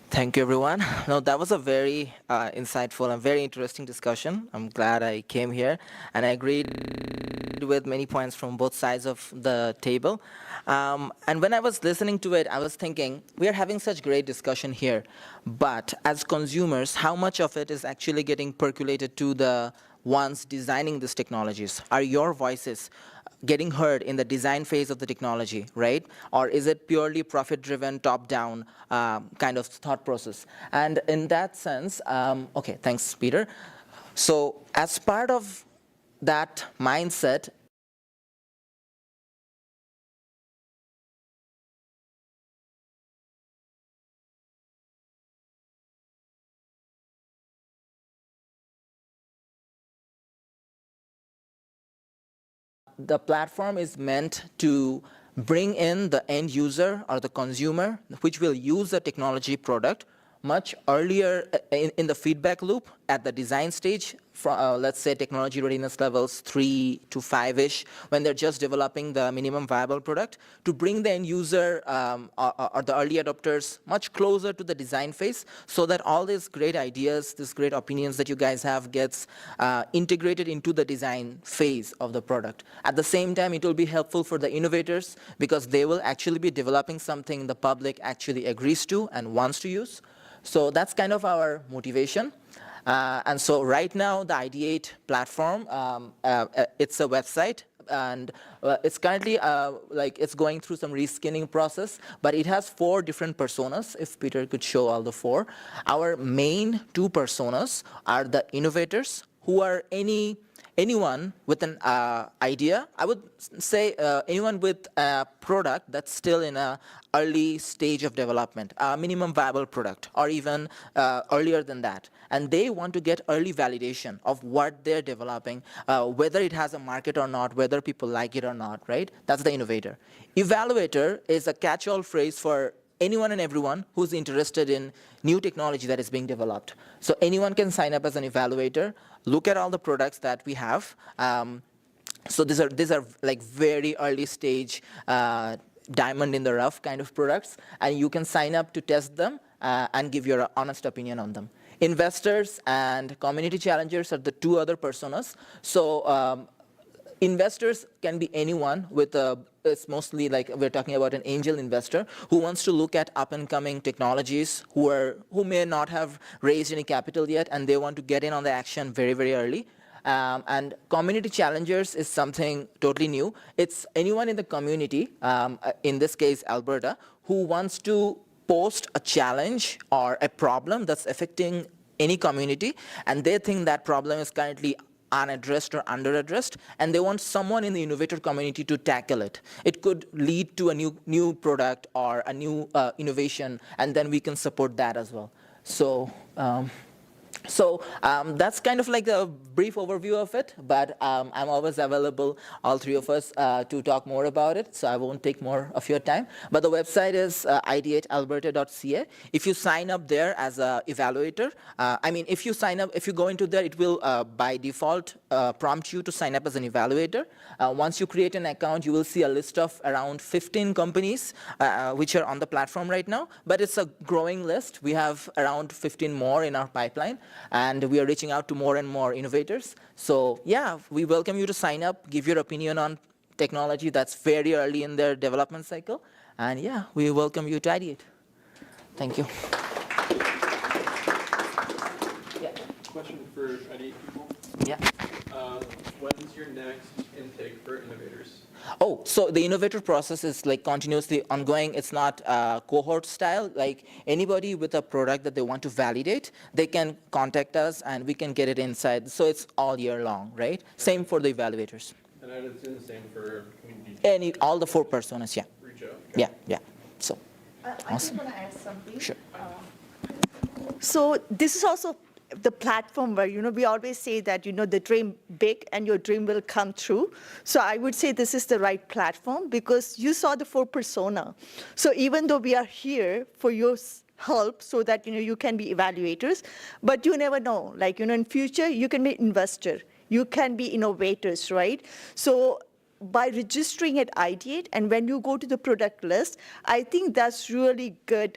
Thank you, everyone. No, that was a very insightful and very interesting discussion. I'm glad I came here, and I agreed with many points from both sides of the table. And when I was listening to it, I was thinking, we are having such great discussion here, but as consumers, how much of it is actually getting percolated to the ones designing these technologies? Are your voices getting heard in the design phase of the technology, right? Or is it purely profit-driven, top-down kind of thought process? And in that sense, okay, thanks, Peter. So as part of that mindset, the platform is meant to bring in the end user or the consumer, which will use the technology product much earlier in the feedback loop at the design stage, let's say technology readiness levels 3 to 5-ish, when they're just developing the minimum viable product, to bring the end user or the early adopters much closer to the design phase, so that all these great ideas, these great opinions that you guys have gets integrated into the design phase of the product. At the same time, it will be helpful for the innovators because they will actually be developing something the public actually agrees to and wants to use. So that's kind of our motivation. And so right now, the Ideate platform, it's a website, and it's currently it's going through some reskinning process, but it has 4 different personas, if Peter could show all the 4. Our main 2 personas are the innovators, who are anyone with an idea. I would say anyone with a product that's still in an early stage of development, a minimum viable product, or even earlier than that. And they want to get early validation of what they're developing, whether it has a market or not, whether people like it or not, right? That's the innovator. Evaluator is a catch-all phrase for anyone and everyone who's interested in new technology that is being developed. So anyone can sign up as an evaluator, look at all the products that we have. So these are like very early stage, diamond in the rough kind of products, and you can sign up to test them and give your honest opinion on them. Investors and community challengers are the 2 other personas. So investors can be anyone with a it's mostly like we're talking about an angel investor who wants to look at up-and-coming technologies who may not have raised any capital yet, and they want to get in on the action very, very early. And community challengers is something totally new. It's anyone in the community, in this case Alberta, who wants to post a challenge or a problem that's affecting any community, and they think that problem is currently unaddressed or underaddressed, and they want someone in the innovator community to tackle it. It could lead to a new product or a new innovation, and then we can support that as well. So that's kind of like a brief overview of it, but I'm always available, all three of us, to talk more about it, so I won't take more of your time. But the website is ideatealberta.ca. If you sign up there as an evaluator, if you go into there, it will by default prompt you to sign up as an evaluator. Once you create an account, you will see a list of around 15 companies which are on the platform right now, but it's a growing list. We have around 15 more in our pipeline, and we are reaching out to more and more innovators. So yeah, we welcome you to sign up, give your opinion on technology that's very early in their development cycle, and yeah, we welcome you to Ideate. Thank you. Yeah. Question for Ideate people. Yeah. When's your next intake for innovators? Oh, so the innovator process is like continuously ongoing. It's not cohort style. Like anybody with a product that they want to validate, they can contact us and we can get it inside. So it's all year long, right? Same for the evaluators. And I would assume the same for community. All the 4 personas, yeah. Reach out. Yeah. So, I just want to add something. Sure. So this is also the platform where, we always say that, the dream big and your dream will come true. So I would say this is the right platform because you saw the 4 persona. So even though we are here for your help so that, you can be evaluators, but you never know. Like, in future, you can be investor. You can be innovators, right? So by registering at Ideate, and when you go to the product list, I think that's really good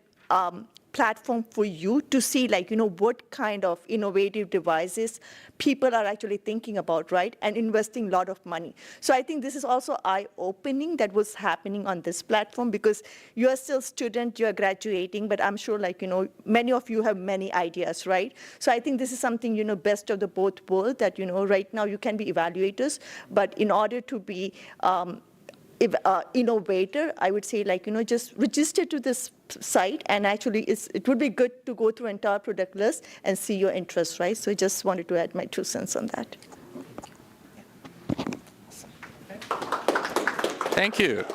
platform for you to see, like, what kind of innovative devices people are actually thinking about, right? And investing a lot of money. So I think this is also eye-opening that was happening on this platform because you are still student, you are graduating, but I'm sure, like, many of you have many ideas, right? So I think this is something, best of the both worlds that, right now you can be evaluators, but in order to be innovator, I would say, like, just register to this site, and actually it would be good to go through entire product list and see your interest, right? So I just wanted to add my 2 cents on that. Thank you.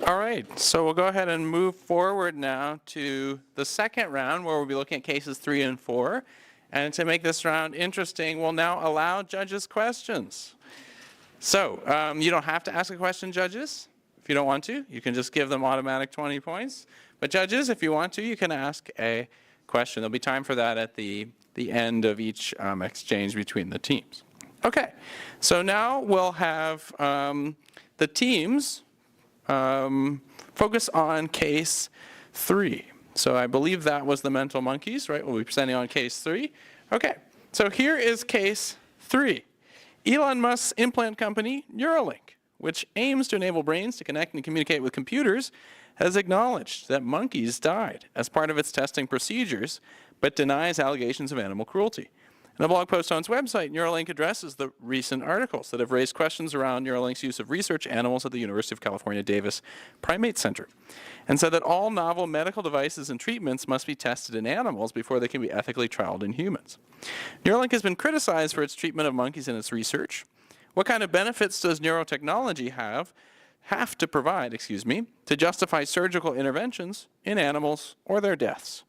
All right, so we'll go ahead and move forward now to the second round where we'll be looking at cases 3 and 4. And to make this round interesting, we'll now allow judges questions. So you don't have to ask a question, judges. If you don't want to, you can just give them automatic 20 points. But judges, if you want to, you can ask a question. There'll be time for that at the end of each exchange between the teams. Okay, so now we'll have the teams focus on case 3. So I believe that was the mental monkeys, right? We'll be presenting on case 3. Okay, so here is case 3. Elon Musk's implant company, Neuralink, which aims to enable brains to connect and communicate with computers, has acknowledged that monkeys died as part of its testing procedures, but denies allegations of animal cruelty. In a blog post on its website, Neuralink addresses the recent articles that have raised questions around Neuralink's use of research animals at the University of California, Davis Primate Center, and said that all novel medical devices and treatments must be tested in animals before they can be ethically trialed in humans. Neuralink has been criticized for its treatment of monkeys in its research. What kind of benefits does neurotechnology have to provide, to justify surgical interventions in animals or their deaths?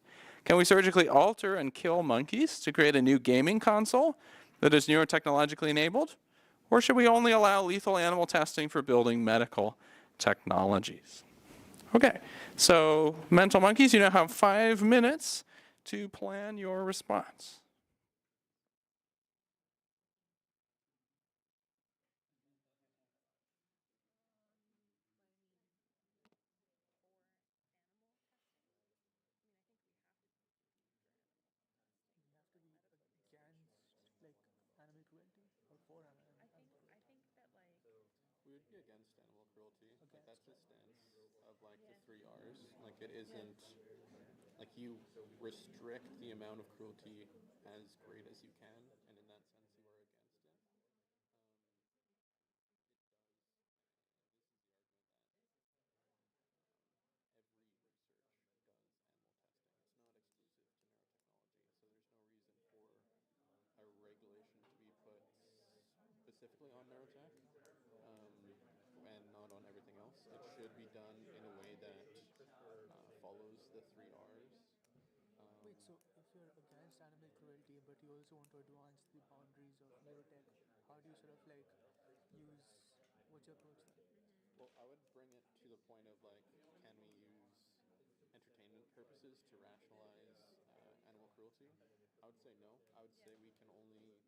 Can we surgically alter and kill monkeys to create a new gaming console that is neurotechnologically enabled? Or should we only allow lethal animal testing for building medical technologies? Okay, so mental monkeys, you now have 5 minutes to plan your response. We would be against animal cruelty. Like that's the stance of like the 3 R's. Like it isn't like you restrict the amount of cruelty as great as you can, and in that sense you are against it. Every research does animal testing. It's not exclusive to neurotechnology, so there's no reason for a regulation to be put specifically on neurotech and not on everything else. It should be done in a way that follows the 3 R's. Wait, so if you're against animal cruelty, but you also want to advance the boundaries of neurotech, how do you sort of like what's your approach then? Well, I would bring it to the point of like, can we use entertainment purposes to rationalize animal cruelty? I would say no. I would say we can only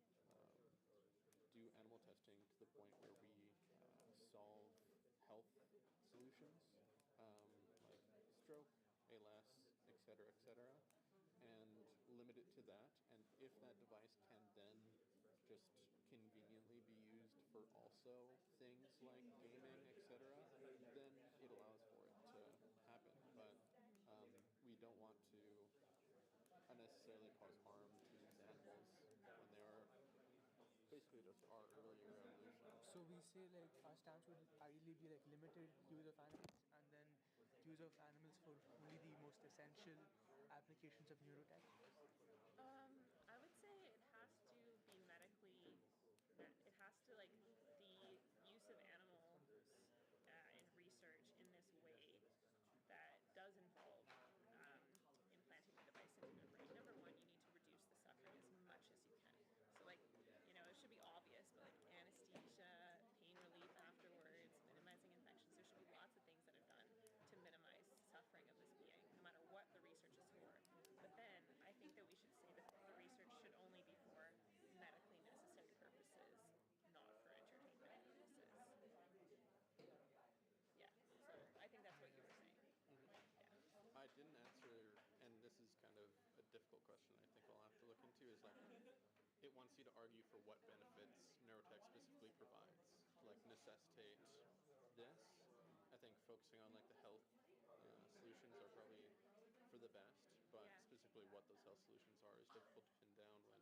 do animal testing to the point where we solve health solutions like stroke, ALS, etc., and limit it to that. And if that device can then just conveniently be used for also things like gaming, etc., then it allows for it to happen. But we don't want to unnecessarily cause harm to these animals when they are basically just our earlier evolution. So we say like our stance would ideally be like limited use of animals and then use of animals for only the most essential applications of neurotech. I would say it has to be medically, it has to like the use of animals in research in this way that does involve implanting the device into the brain. Number one, you need to reduce the suffering as much as you can. So like, it should be obvious, but like anesthesia, pain relief afterwards, minimizing infections, there should be lots of things that are done to minimize suffering of this being, no matter what the research is for. But then I think that we should say that the research should only be for medically necessary purposes, not for entertainment purposes. Yeah, so I think that's what you were saying. Yeah. I didn't answer, and this is kind of a difficult question I think I'll have to look into, is like, it wants you to argue for what benefits neurotech specifically provides, like necessitate this. I think focusing on like the health solutions are probably for the best, but specifically what those health solutions are is difficult to pin down when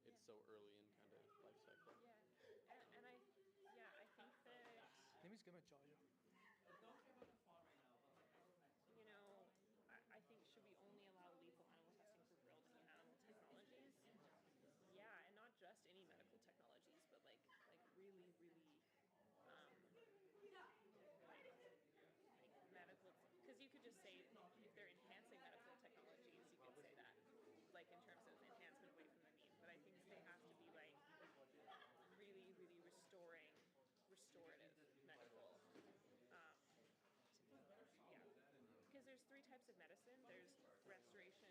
it's so early in kind of life cycle. Yeah, and I think that, Let me just get my charger. I think should we only allow lethal animal testing for building animal technologies? Yeah, and not just any medical technologies, but like really, really medical, because you could just say if they're enhancing medical technologies, you could say that, like in terms of enhancement away from the mean. But I think they have to be like really, really restorative medical. Yeah, because there's 3 types of medicine. There's restoration,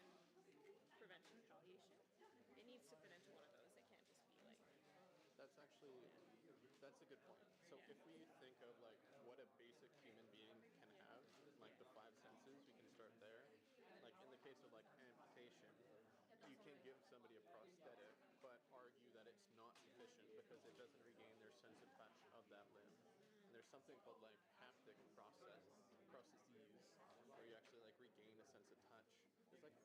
prevention, palliation. It needs to fit into one of those. It can't just be like. That's a good point. So if we think of like what a basic human being can have, like the 5 senses, we can start there. Like in the case of like amputation, you can give somebody a prosthetic, but argue that it's not sufficient because it doesn't regain their sense of touch of that limb. And there's something called like haptic processes where you actually like regain a sense of touch. There's like,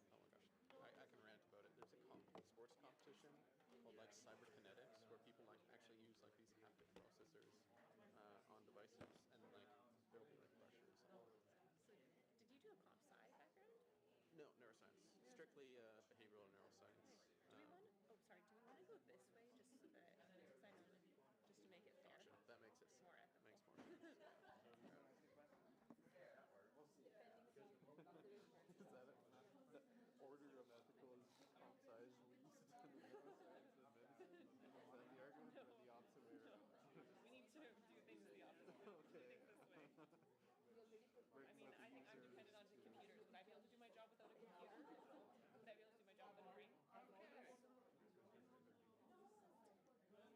oh my gosh, I can rant about it. There's a sports competition called like cyberkinetics where people like actually use like these haptic processors on devices and like there'll be like pressures and all. So, did you do a comp sci background? No, neuroscience. Strictly behavioral neuroscience. Do we want to go this way just so that, because I know, just to make it fair? Gotcha. That makes it more ethical. makes more sense. Is that it? The order of ethical is comp sci is least in neuroscience and medicine? Is that the argument or the opposite way around? We need to do things the opposite way. Okay. This way. I mean, I think I'm dependent on the computers. Would I be able to do my job without a computer? Would I be able to do my job without a brain?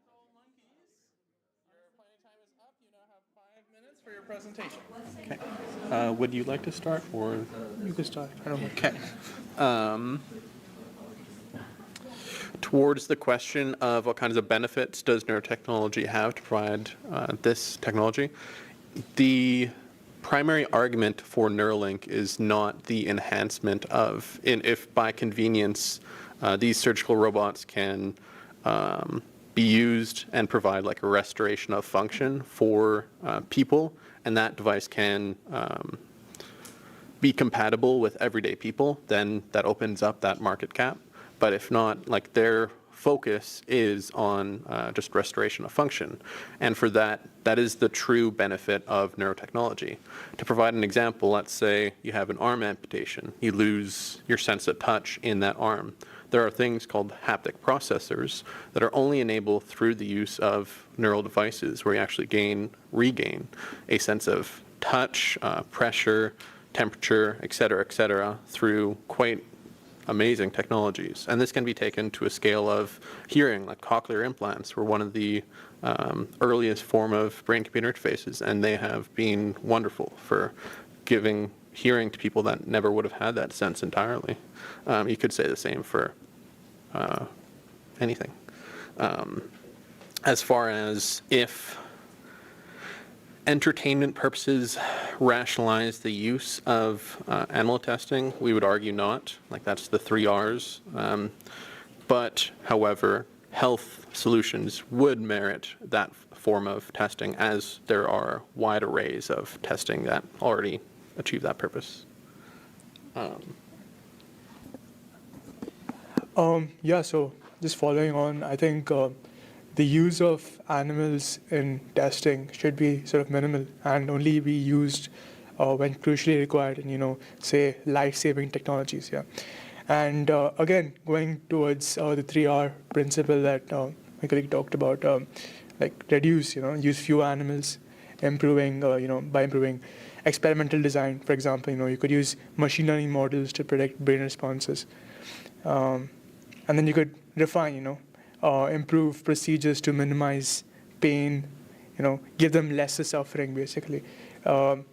So monkeys, your planning time is up. You now have 5 minutes for your presentation. Okay. Would you like to start or? You can start. I don't know. Okay. Towards the question of what kinds of benefits does neurotechnology have to provide this technology, the primary argument for Neuralink is not the enhancement of, if by convenience these surgical robots can be used and provide like a restoration of function for people, and that device can be compatible with everyday people, then that opens up that market cap. But if not, like their focus is on just restoration of function. And for that, that is the true benefit of neurotechnology. To provide an example, let's say you have an arm amputation. You lose your sense of touch in that arm. There are things called haptic processors that are only enabled through the use of neural devices where you actually regain a sense of touch, pressure, temperature, et cetera, through quite amazing technologies. And this can be taken to a scale of hearing, like cochlear implants were one of the earliest form of brain-computer interfaces, and they have been wonderful for giving hearing to people that never would have had that sense entirely. You could say the same for anything. As far as if entertainment purposes rationalize the use of animal testing, we would argue not. Like that's the 3 R's. But however, health solutions would merit that form of testing, as there are wide arrays of testing that already achieve that purpose. Yeah, so just following on, I think the use of animals in testing should be sort of minimal and only be used when crucially required in, say, life-saving technologies. Yeah, and again, going towards the 3R principle that my colleague talked about, like reduce, use few animals, improving, by improving experimental design. For example, you could use machine learning models to predict brain responses, and then you could refine, improve procedures to minimize pain, give them lesser suffering, basically. Sort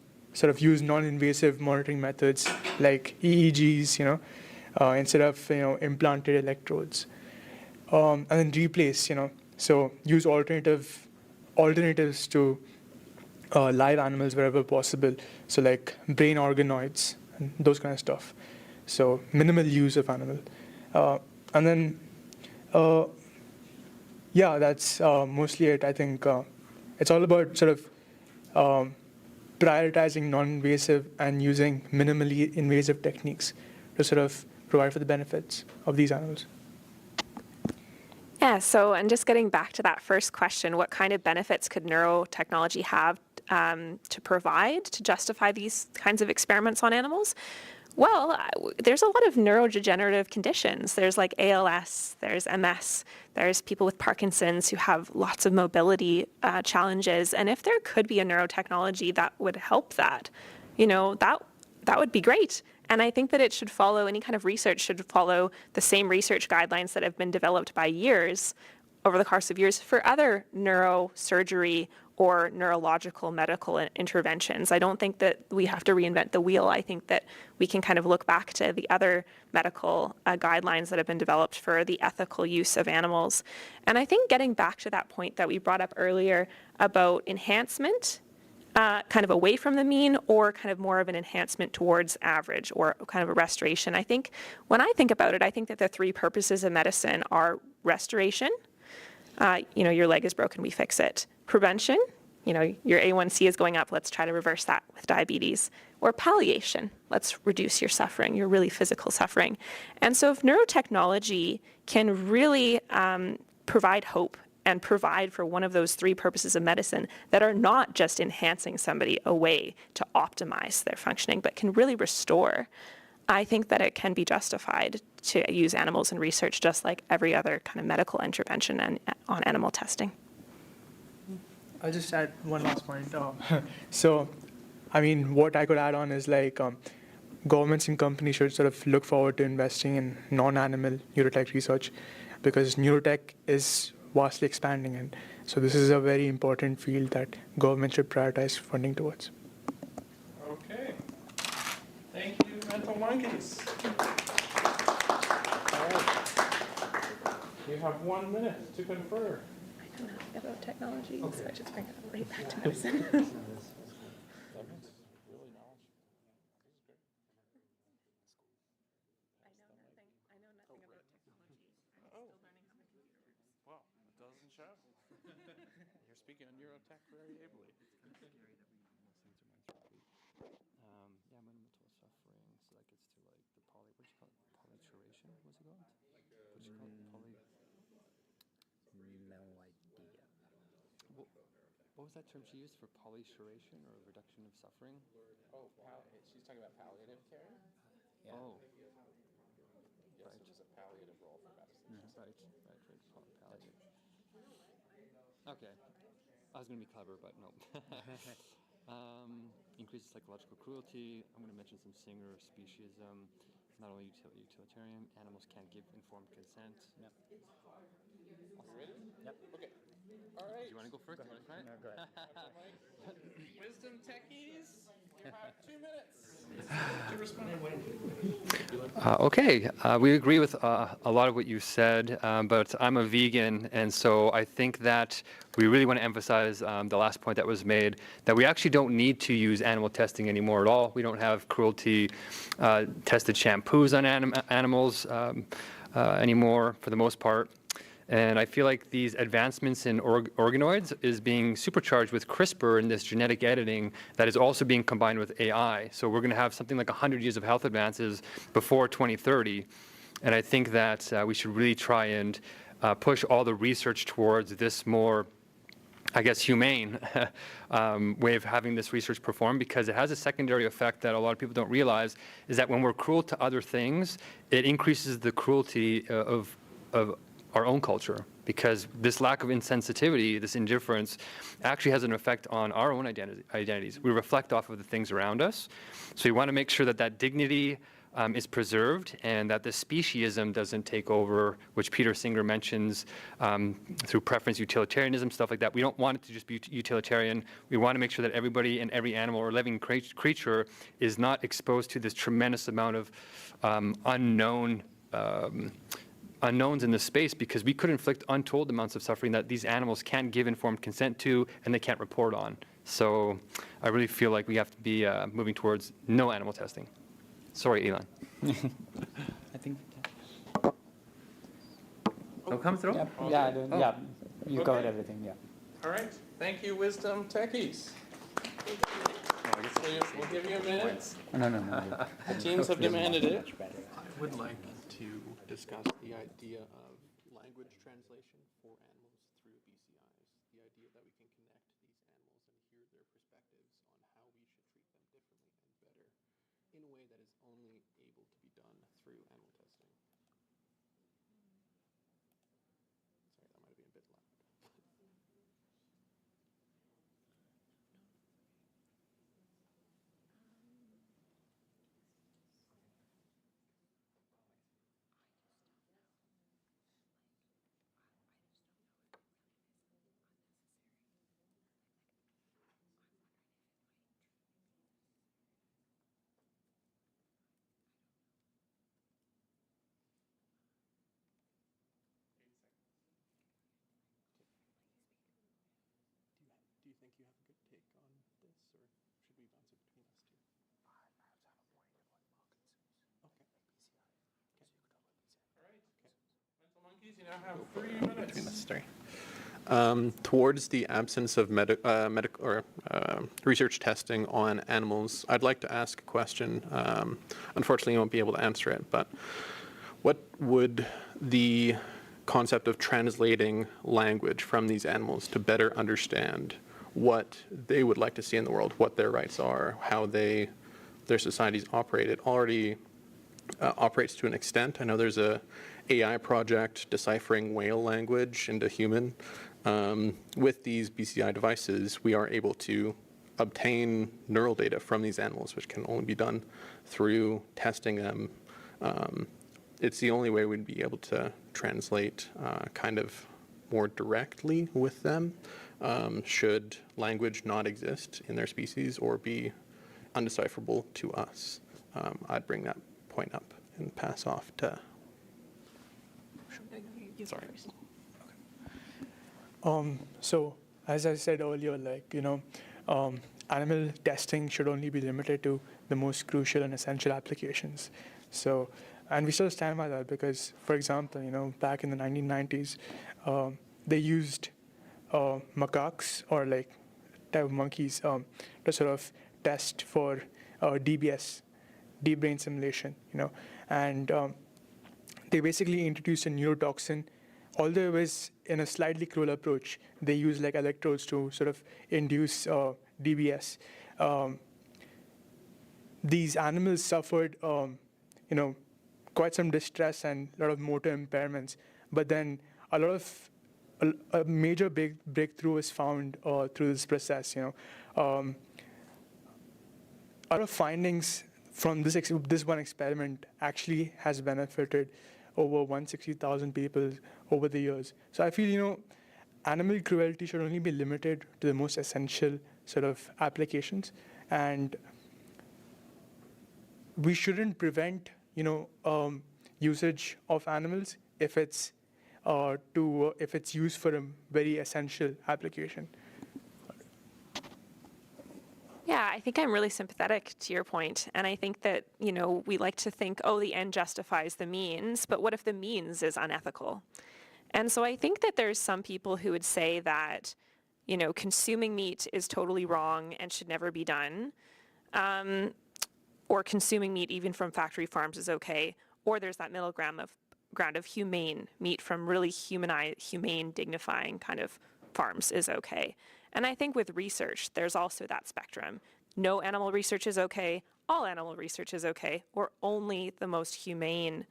of use non-invasive monitoring methods like EEGs, instead of implanted electrodes, and then replace, so use alternatives to live animals wherever possible. So like brain organoids and those kind of stuff. So minimal use of animal, and then. Yeah, that's mostly it. I think it's all about sort of prioritizing non-invasive and using minimally invasive techniques to sort of provide for the benefits of these animals. Yeah, so and just getting back to that first question, what kind of benefits could neurotechnology have to provide to justify these kinds of experiments on animals? Well, there's a lot of neurodegenerative conditions. There's like ALS, there's MS, there's people with Parkinson's who have lots of mobility challenges. And if there could be a neurotechnology that would help that, that would be great. And I think that it should follow, any kind of research should follow the same research guidelines that have been developed by years, over the course of years, for other neurosurgery or neurological medical interventions. I don't think that we have to reinvent the wheel. I think that we can kind of look back to the other medical guidelines that have been developed for the ethical use of animals. And I think getting back to that point that we brought up earlier about enhancement, kind of away from the mean, or kind of more of an enhancement towards average, or kind of a restoration. I think when I think about it, I think that the 3 purposes of medicine are restoration. Your leg is broken, we fix it. Prevention, your A1C is going up, let's try to reverse that with diabetes. Or palliation, let's reduce your suffering, your really physical suffering. And so if neurotechnology can really provide hope and provide for one of those 3 purposes of medicine that are not just enhancing somebody a way to optimize their functioning, but can really restore, I think that it can be justified to use animals in research just like every other kind of medical intervention and on animal testing. I'll just add one last point. So, I mean, what I could add on is like governments and companies should sort of look forward to investing in non-animal neurotech research, because neurotech is vastly expanding, and so this is a very important field that government should prioritize funding towards. Okay. Thank you, mental monkeys. All right. You have 1 minute to confer. I don't know about technology, so I just bring it right back to medicine. Neurotech very ably. Yeah, minimal suffering. So that gets to like the what do you call it? Polyturation? What's it called? What do you call it? No idea. What was that term she used for polyturation or reduction of suffering? Oh, she's talking about palliative care? Yeah. Oh, Yes, it was a palliative role for medicine. right. Palliative. Okay. I was going to be clever, but no. Increases psychological cruelty. I'm going to mention some Singer speciesism. It's not only utilitarian. Animals can't give informed consent. Yep. You ready? Yep. Okay. All right. Do you want to go first? Go ahead. No, go ahead. Wisdom techies, you have 2 minutes to respond. Okay, we agree with a lot of what you said, but I'm a vegan, and so I think that we really want to emphasize the last point that was made, that we actually don't need to use animal testing anymore at all. We don't have cruelty tested shampoos on animals anymore, for the most part. And I feel like these advancements in organoids is being supercharged with CRISPR and this genetic editing that is also being combined with AI. So we're going to have something like 100 years of health advances before 2030. And I think that we should really try and push all the research towards this more, I guess, humane way of having this research performed, because it has a secondary effect that a lot of people don't realize, is that when we're cruel to other things, it increases the cruelty of our own culture, because this lack of insensitivity, this indifference, actually has an effect on our own identities. We reflect off of the things around us. So we want to make sure that that dignity is preserved and that the speciesism doesn't take over, which Peter Singer mentions through preference utilitarianism, stuff like that. We don't want it to just be utilitarian. We want to make sure that everybody and every animal or living creature is not exposed to this tremendous amount of unknowns in this space, because we could inflict untold amounts of suffering that these animals can't give informed consent to and they can't report on. So I really feel like we have to be moving towards no animal testing. Sorry, Elon. I think. Oh, come through? Yeah, you covered everything, yeah. All right. Thank you, Wisdom techies. We'll give you a minute. No. The teams have demanded it. I would like to discuss the idea of language translation for animals through BCIs. The idea that we can connect these animals and hear their perspectives on how we should treat them differently and better in a way that is only able to be done through animal testing. Sorry, that might have been a bit loud. Do you think you have a good take on this, or should we bounce it between us two? Okay. All right. Mental monkeys, you now have 3 minutes. Between us, sorry. Towards the absence of research testing on animals, I'd like to ask a question. Unfortunately, you won't be able to answer it, but what would the concept of translating language from these animals to better understand what they would like to see in the world, what their rights are, how their societies operate? It already operates to an extent. I know there's a AI project deciphering whale language into human. With these BCI devices, we are able to obtain neural data from these animals, which can only be done through testing them. It's the only way we'd be able to translate kind of more directly with them, should language not exist in their species or be undecipherable to us. I'd bring that point up and pass off to... Sorry. So as I said earlier, animal testing should only be limited to the most crucial and essential applications. So, and we still stand by that because, for example, back in the 1990s, they used macaques or like type of monkeys to sort of test for DBS, deep brain simulation, and they basically introduced a neurotoxin. Although it was in a slightly cruel approach, they used like electrodes to sort of induce DBS. These animals suffered, quite some distress and a lot of motor impairments. But then a major big breakthrough was found through this process. A lot of findings from this one experiment actually has benefited over 160,000 people over the years. So I feel, animal cruelty should only be limited to the most essential sort of applications, and we shouldn't prevent, usage of animals if it's used for a very essential application. Yeah, I think I'm really sympathetic to your point. And I think that, we like to think, oh, the end justifies the means, but what if the means is unethical? And so I think that there's some people who would say that, consuming meat is totally wrong and should never be done. Or consuming meat even from factory farms is okay. Or there's that middle ground of humane meat from really humane, dignifying kind of farms is okay. And I think with research, there's also that spectrum. No animal research is okay, all animal research is okay, or only the most humane,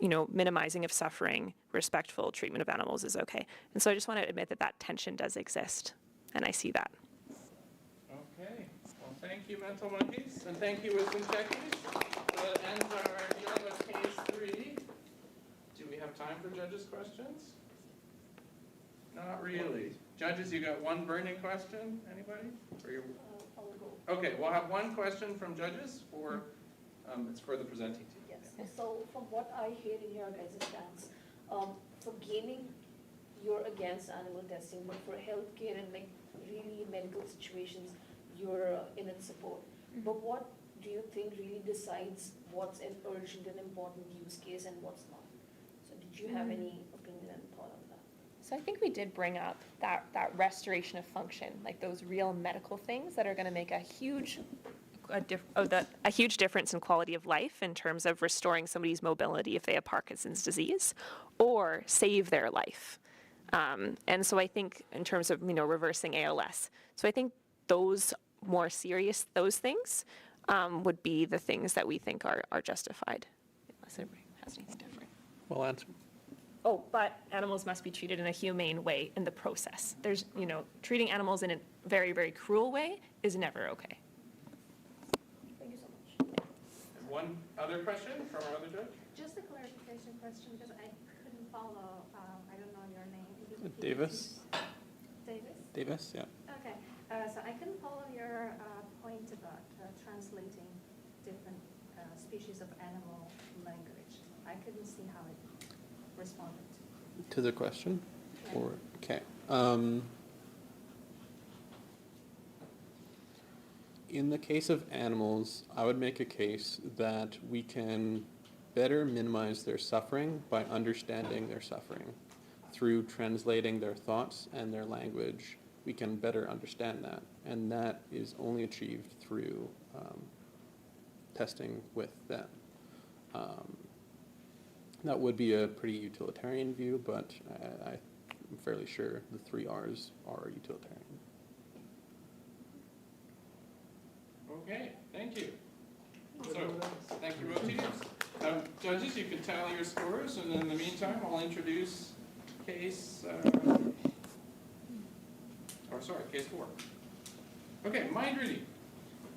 minimizing of suffering, respectful treatment of animals is okay. And so I just want to admit that that tension does exist, and I see that. Okay. Well, thank you, Mental Monkeys, and thank you, Wisdom Techies. That ends our dealing with case 3. Do we have time for judges' questions? Not really. Judges, you got one burning question? Anybody? Okay, we'll have one question from judges for, it's for the presenting team. Yes. So from what I hear in your guys' stance, for gaming, you're against animal testing, but for healthcare and like really medical situations, you're in its support. But what do you think really decides what's an urgent and important use case and what's not? So did you have any opinion and thought on that? So I think we did bring up that restoration of function, like those real medical things that are going to make a huge difference in quality of life in terms of restoring somebody's mobility if they have Parkinson's disease, or save their life. And so I think in terms of reversing ALS. So I think those more serious things would be the things that we think are justified, unless anybody has anything different. Well answered. Oh, but animals must be treated in a humane way in the process. There's, treating animals in a very, very cruel way is never okay. Thank you so much. And one other question from our other judge? Just a clarification question, because I couldn't follow, I don't know your name. Davis? Davis? Davis, yeah. Okay, so I couldn't follow your point about translating different species of animal language. I couldn't see how it responded to the question? Yeah. Or okay. In the case of animals, I would make a case that we can better minimize their suffering by understanding their suffering. Through translating their thoughts and their language, we can better understand that. And that is only achieved through testing with them. That would be a pretty utilitarian view, but I'm fairly sure the 3 R's are utilitarian. Okay, thank you. So, thank you, both teams. Judges, you can tally your scores, and in the meantime, I'll introduce case 4. Okay, mind reading.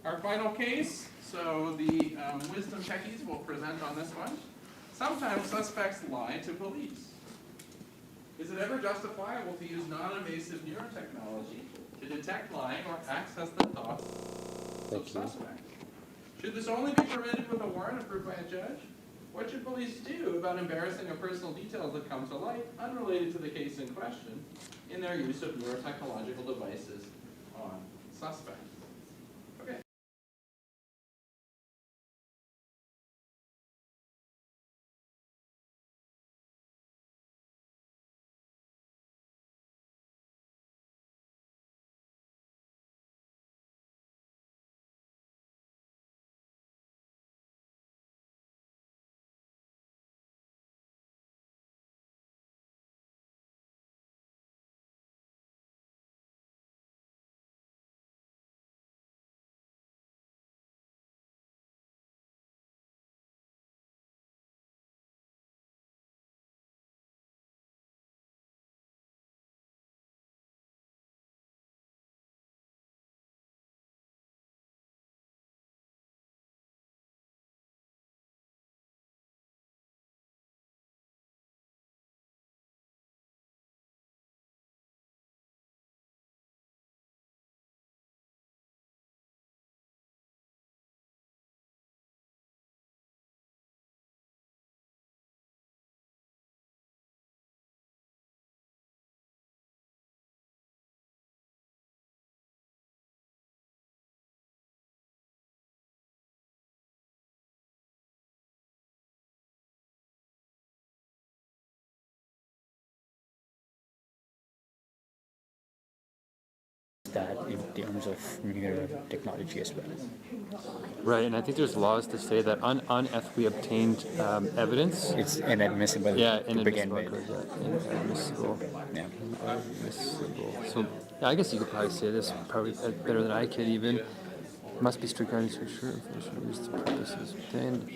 Our final case, so the Wisdom Techies will present on this one. Sometimes suspects lie to police. Is it ever justifiable to use non-invasive neurotechnology to detect lying or access the thoughts of suspects? Should this only be permitted with a warrant approved by a judge? What should police do about embarrassing or personal details that come to light, unrelated to the case in question, in their use of neurotechnological devices on suspects? that in terms of neurotechnology as well. Right, and I think there's laws to say that unethically obtained evidence. It's inadmissible Yeah, to begin inadmissible. with. Inadmissible. Yeah. Inadmissible. So, yeah, I guess you could probably say this probably better than I could even. Must be strict guidance to ensure information used to purposes obtained.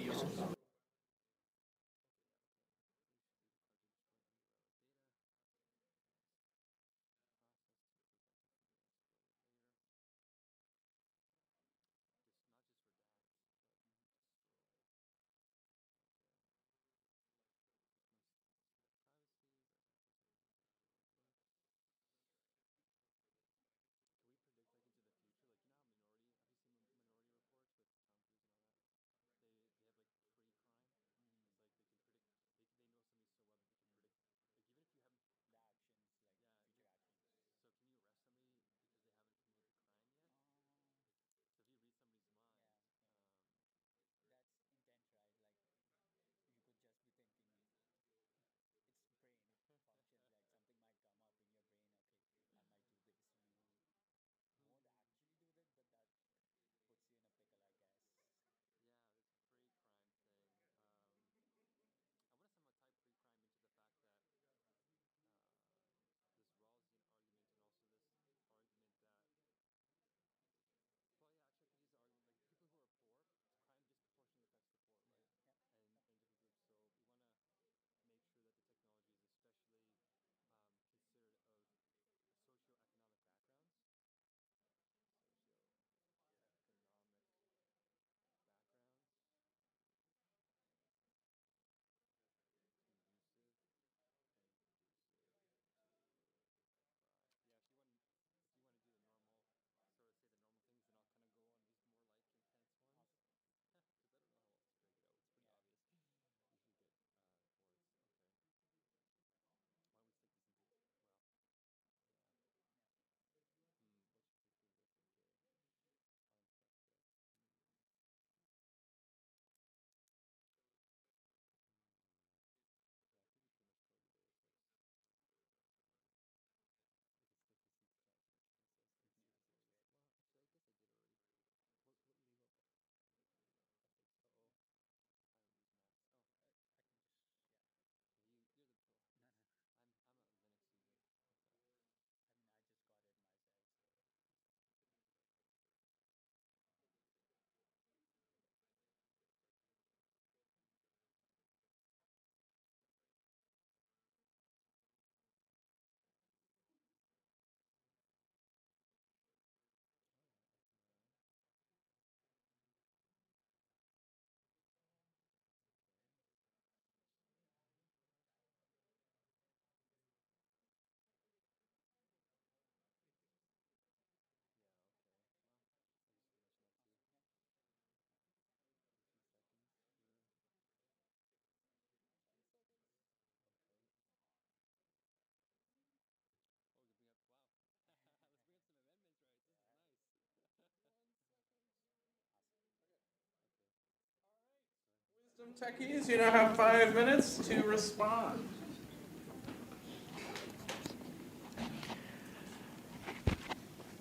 Wisdom techies, you now have 5 minutes to respond.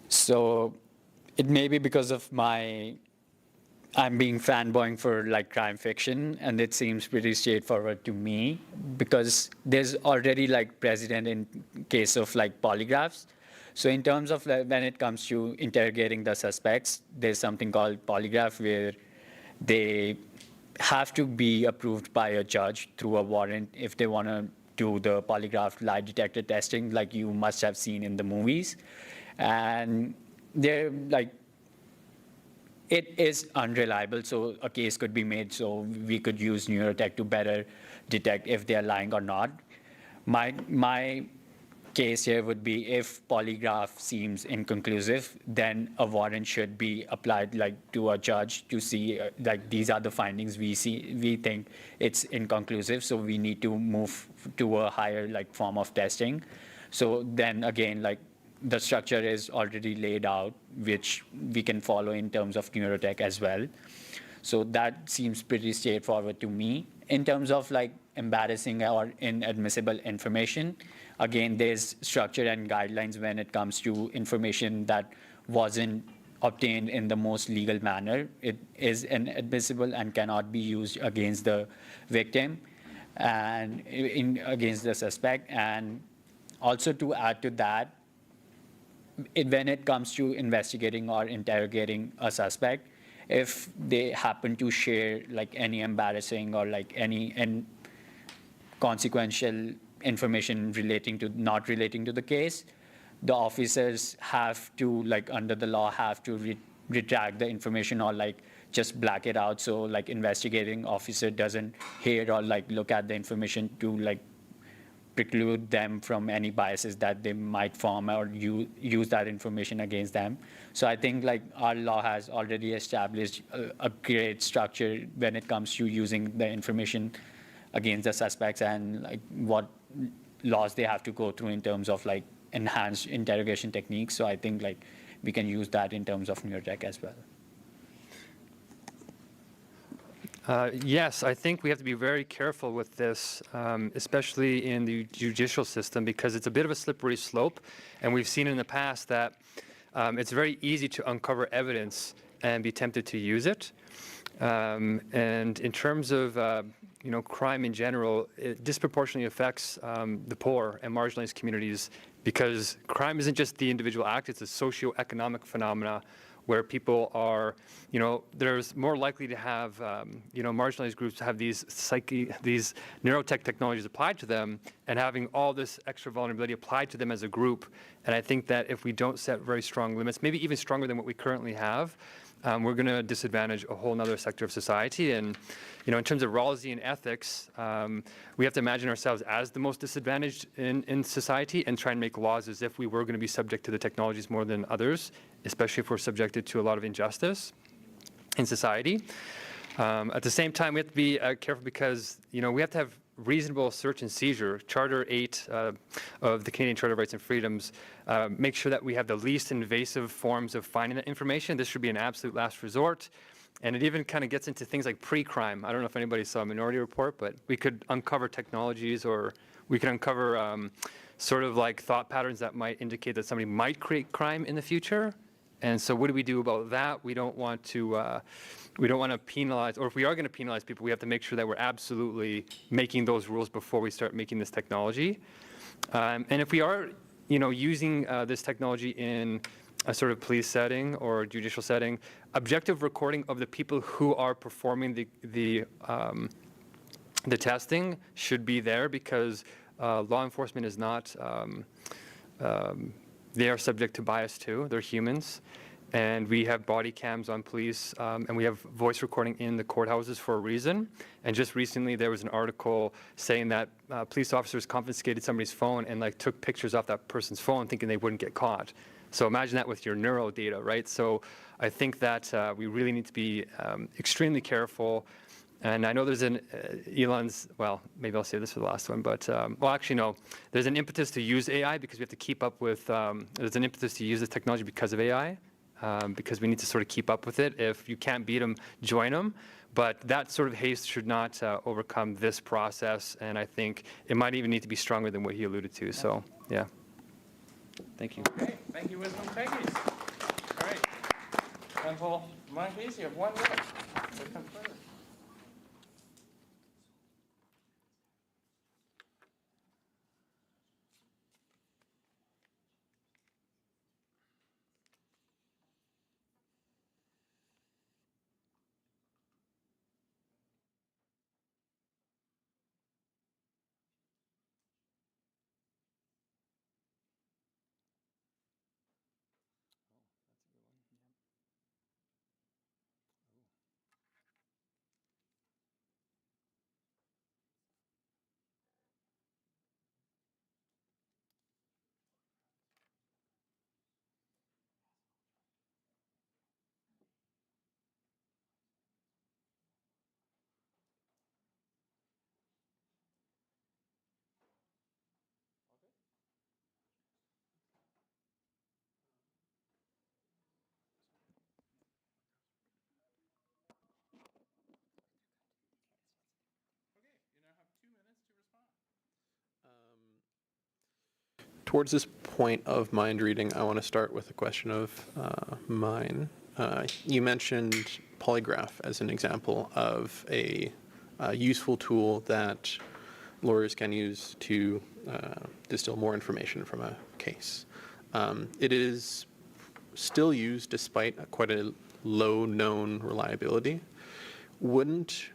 So it may be because of I'm being fanboying for like crime fiction, and it seems pretty straightforward to me because there's already like precedent in case of like polygraphs. So in terms of like, when it comes to interrogating the suspects, there's something called polygraph where they have to be approved by a judge through a warrant if they want to do the polygraph lie detector testing like you must have seen in the movies. And they're like, it is unreliable, so a case could be made so we could use Neurotech to better detect if they're lying or not. My case here would be if polygraph seems inconclusive, then a warrant should be applied like to a judge to see like these are the findings we think it's inconclusive, so we need to move to a higher like form of testing. So then again, like the structure is already laid out, which we can follow in terms of Neurotech as well. So that seems pretty straightforward to me. In terms of like embarrassing or inadmissible information. Again, there's structure and guidelines when it comes to information that wasn't obtained in the most legal manner. It is inadmissible and cannot be used against the victim and against the suspect. And also to add to that, when it comes to investigating or interrogating a suspect, if they happen to share like any embarrassing or like any consequential information not relating to the case, the officers have to, like under the law, have to retract the information or like just black it out, so like investigating officer doesn't hear or like look at the information to like preclude them from any biases that they might form or use that information against them. So I think like our law has already established a great structure when it comes to using the information against the suspects and like what laws they have to go through in terms of like enhanced interrogation techniques. So I think like we can use that in terms of Neurotech as well. Yes, I think we have to be very careful with this, especially in the judicial system, because it's a bit of a slippery slope. And we've seen in the past that it's very easy to uncover evidence and be tempted to use it. And in terms of crime in general, it disproportionately affects the poor and marginalized communities, because crime isn't just the individual act, it's a socio-economic phenomena where people are, there's more likely to have, marginalized groups have these neurotech technologies applied to them and having all this extra vulnerability applied to them as a group. And I think that if we don't set very strong limits, maybe even stronger than what we currently have, we're going to disadvantage a whole other sector of society. And, in terms of Rawlsian ethics, we have to imagine ourselves as the most disadvantaged in society and try and make laws as if we were going to be subject to the technologies more than others, especially if we're subjected to a lot of injustice in society. At the same time, we have to be careful because, we have to have reasonable search and seizure. Charter 8 of the Canadian Charter of Rights and Freedoms make sure that we have the least invasive forms of finding that information. This should be an absolute last resort. And it even kind of gets into things like pre-crime. I don't know if anybody saw Minority Report, but we could uncover technologies, or we could uncover sort of like thought patterns that might indicate that somebody might create crime in the future. And so what do we do about that? We don't want to penalize, or if we are going to penalize people, we have to make sure that we're absolutely making those rules before we start making this technology. And if we are, using this technology in a sort of police setting or judicial setting, objective recording of the people who are performing the testing should be there, because law enforcement is not, they are subject to bias too. They're humans. And we have body cams on police, and we have voice recording in the courthouses for a reason. And just recently there was an article saying that police officers confiscated somebody's phone and like took pictures off that person's phone thinking they wouldn't get caught. So imagine that with your neuro data, right? So I think that we really need to be extremely careful. And I know there's an Elon's, well, maybe I'll say this for the last one, but, well, actually, no. There's an impetus to use AI because we have to keep up with, there's an impetus to use this technology because of AI, because we need to sort of keep up with it. If you can't beat them, join them. But that sort of haste should not overcome this process. And I think it might even need to be stronger than what he alluded to. So, yeah. Thank you. Okay, thank you, Wisdom Techies. All right. Temple Monkeys, you have 1 minute. So come forward. Towards this point of mind reading, I want to start with a question of mine. You mentioned polygraph as an example of a useful tool that lawyers can use to distill more information from a case. It is still used despite quite a low known reliability. Wouldn't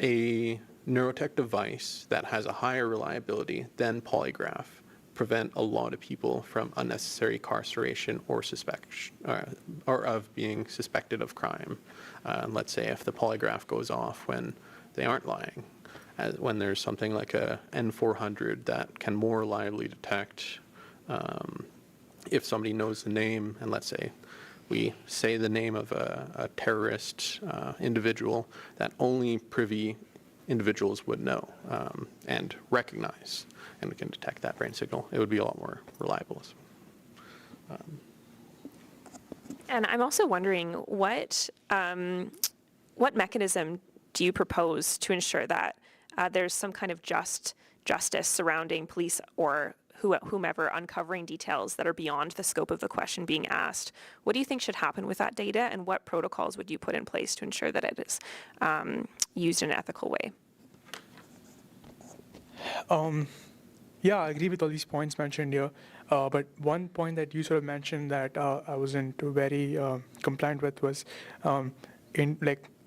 a Neurotech device that has a higher reliability than polygraph prevent a lot of people from unnecessary incarceration or of being suspected of crime? Let's say if the polygraph goes off when they aren't lying, when there's something like a N400 that can more reliably detect if somebody knows the name, and let's say we say the name of a terrorist individual that only privy individuals would know and recognize, and we can detect that brain signal, it would be a lot more reliable. And I'm also wondering what mechanism do you propose to ensure that there's some kind of justice surrounding police or whomever uncovering details that are beyond the scope of the question being asked? What do you think should happen with that data, and what protocols would you put in place to ensure that it is used in an ethical way? Yeah, I agree with all these points mentioned here. But one point that you sort of mentioned that I wasn't very compliant with was the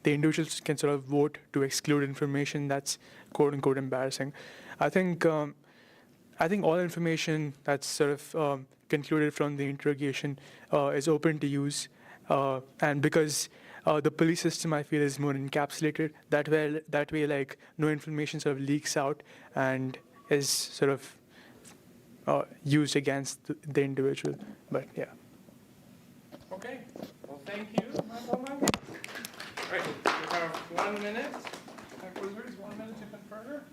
individuals can sort of vote to exclude information that's quote unquote embarrassing. I think all information that's sort of concluded from the interrogation is open to use, and because the police system, I feel, is more encapsulated. That way, like, no information sort of leaks out and is sort of used against the individual. But yeah. Okay. Well, thank you, Michael. All right. We have 1 minute. Quizzers, 1 minute to confer.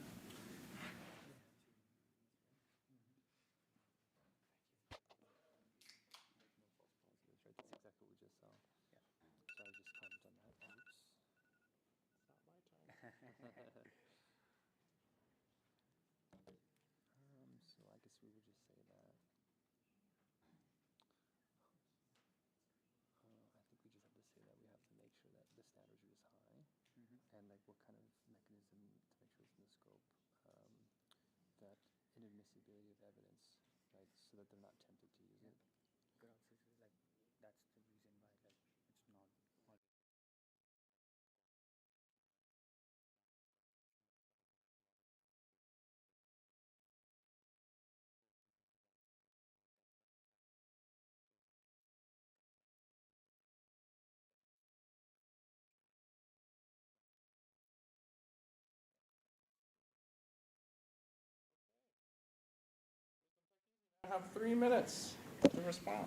I have 3 minutes to respond.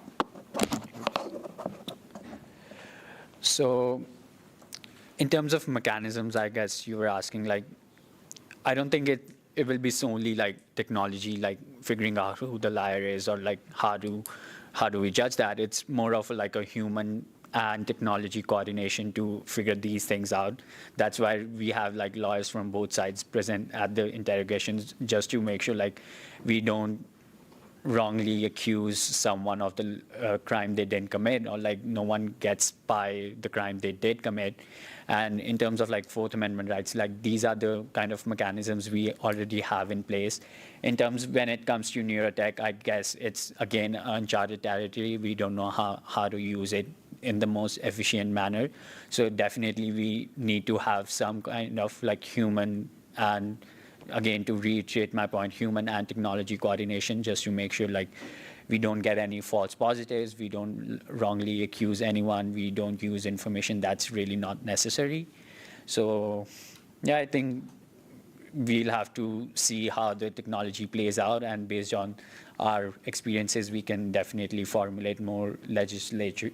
So in terms of mechanisms, I guess you were asking, like, I don't think it will be solely like technology, like figuring out who the liar is, or like how do we judge that. It's more of like a human and technology coordination to figure these things out. That's why we have like lawyers from both sides present at the interrogations, just to make sure like we don't wrongly accuse someone of the crime they didn't commit, or like no one gets by the crime they did commit. And in terms of like Fourth Amendment rights, like these are the kind of mechanisms we already have in place. In terms when it comes to Neurotech, I guess it's again uncharted territory. We don't know how to use it in the most efficient manner. So definitely we need to have some kind of like human, and again, to reiterate my point, human and technology coordination, just to make sure like we don't get any false positives, we don't wrongly accuse anyone, we don't use information that's really not necessary. So yeah, I think we'll have to see how the technology plays out, and based on our experiences, we can definitely formulate more legislation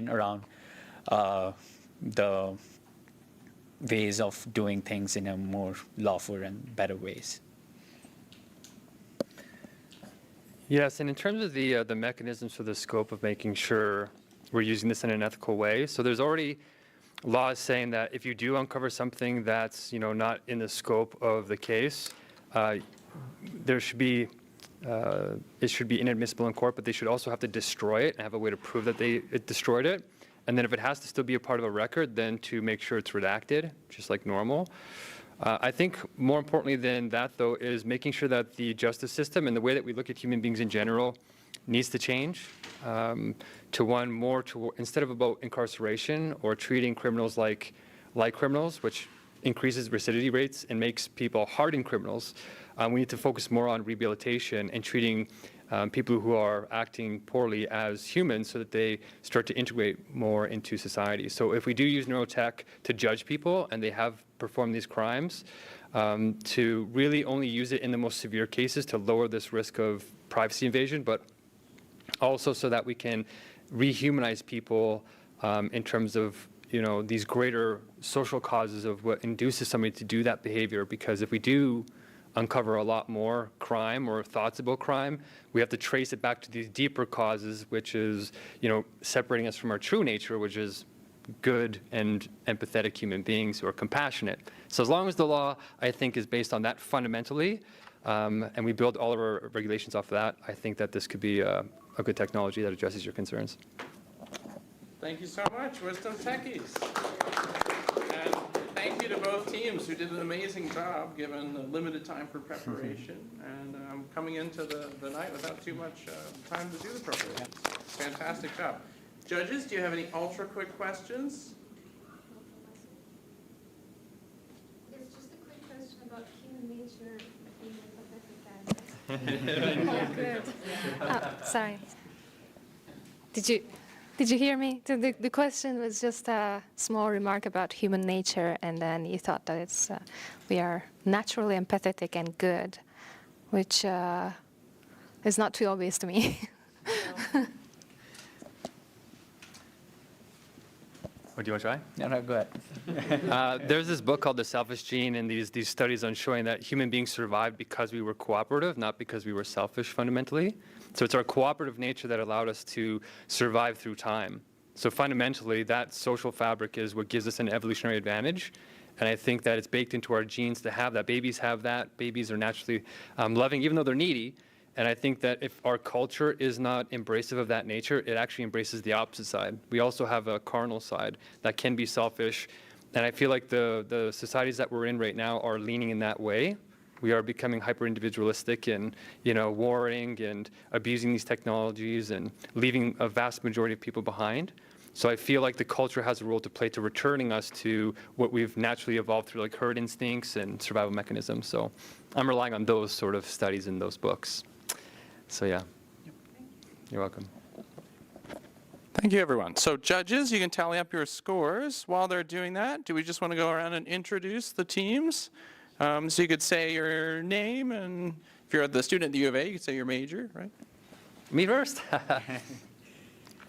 around the ways of doing things in a more lawful and better ways. Yes, and in terms of the mechanisms for the scope of making sure we're using this in an ethical way, so there's already laws saying that if you do uncover something that's not in the scope of the case, there should be it should be inadmissible in court, but they should also have to destroy it and have a way to prove that it destroyed it. And then if it has to still be a part of a record, then to make sure it's redacted, just like normal. I think more importantly than that, though, is making sure that the justice system and the way that we look at human beings in general needs to change to one more to, instead of about incarceration or treating criminals like criminals, which increases recidivism rates and makes people hardened criminals. We need to focus more on rehabilitation and treating people who are acting poorly as humans so that they start to integrate more into society. So if we do use neurotech to judge people and they have performed these crimes, to really only use it in the most severe cases to lower this risk of privacy invasion, but also so that we can rehumanize people in terms of these greater social causes of what induces somebody to do that behavior. Because if we do uncover a lot more crime or thoughts about crime, we have to trace it back to these deeper causes, which is, separating us from our true nature, which is good and empathetic human beings who are compassionate. So as long as the law, I think, is based on that fundamentally, and we build all of our regulations off of that, I think that this could be a good technology that addresses your concerns. Thank you so much, Wisdom Techies. And thank you to both teams who did an amazing job given the limited time for preparation and coming into the night without too much time to do the preparation. Fantastic job. Judges, do you have any ultra quick questions? It's just a quick question about human nature being empathetic. Good. Sorry. Did you hear me? The question was just a small remark about human nature, and then you thought that it's we are naturally empathetic and good, which is not too obvious to me. Oh, do you want to try? No, go ahead. There's this book called The Selfish Gene, and these studies on showing that human beings survived because we were cooperative, not because we were selfish fundamentally. So it's our cooperative nature that allowed us to survive through time. So fundamentally, that social fabric is what gives us an evolutionary advantage. And I think that it's baked into our genes to have that. Babies have that. Babies are naturally loving, even though they're needy. And I think that if our culture is not embracive of that nature, it actually embraces the opposite side. We also have a carnal side that can be selfish. And I feel like the societies that we're in right now are leaning in that way. We are becoming hyper-individualistic and, warring and abusing these technologies and leaving a vast majority of people behind. So I feel like the culture has a role to play to returning us to what we've naturally evolved through, like herd instincts and survival mechanisms. So I'm relying on those sort of studies in those books. So yeah, you're welcome. Thank you, everyone. So judges, you can tally up your scores. While they're doing that, do we just want to go around and introduce the teams? So you could say your name, and if you're the student at the U of A, you could say your major, right? Me first.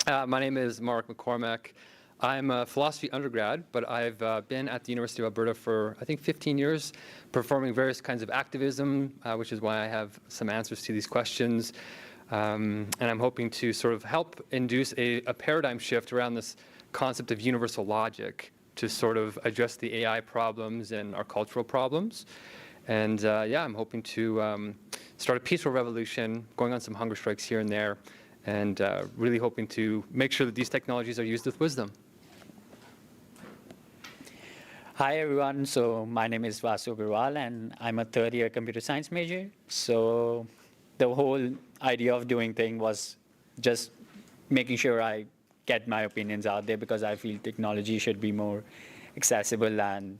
My name is Mark McCormack. I'm a philosophy undergrad, but I've been at the University of Alberta for, I think, 15 years, performing various kinds of activism, which is why I have some answers to these questions. And I'm hoping to sort of help induce a paradigm shift around this concept of universal logic to sort of address the AI problems and our cultural problems. And I'm hoping to start a peaceful revolution, going on some hunger strikes here and there, and really hoping to make sure that these technologies are used with wisdom. Hi, everyone. So my name is Vasu Birwal, and I'm a third-year computer science major. So the whole idea of doing thing was just making sure I get my opinions out there, because I feel technology should be more accessible and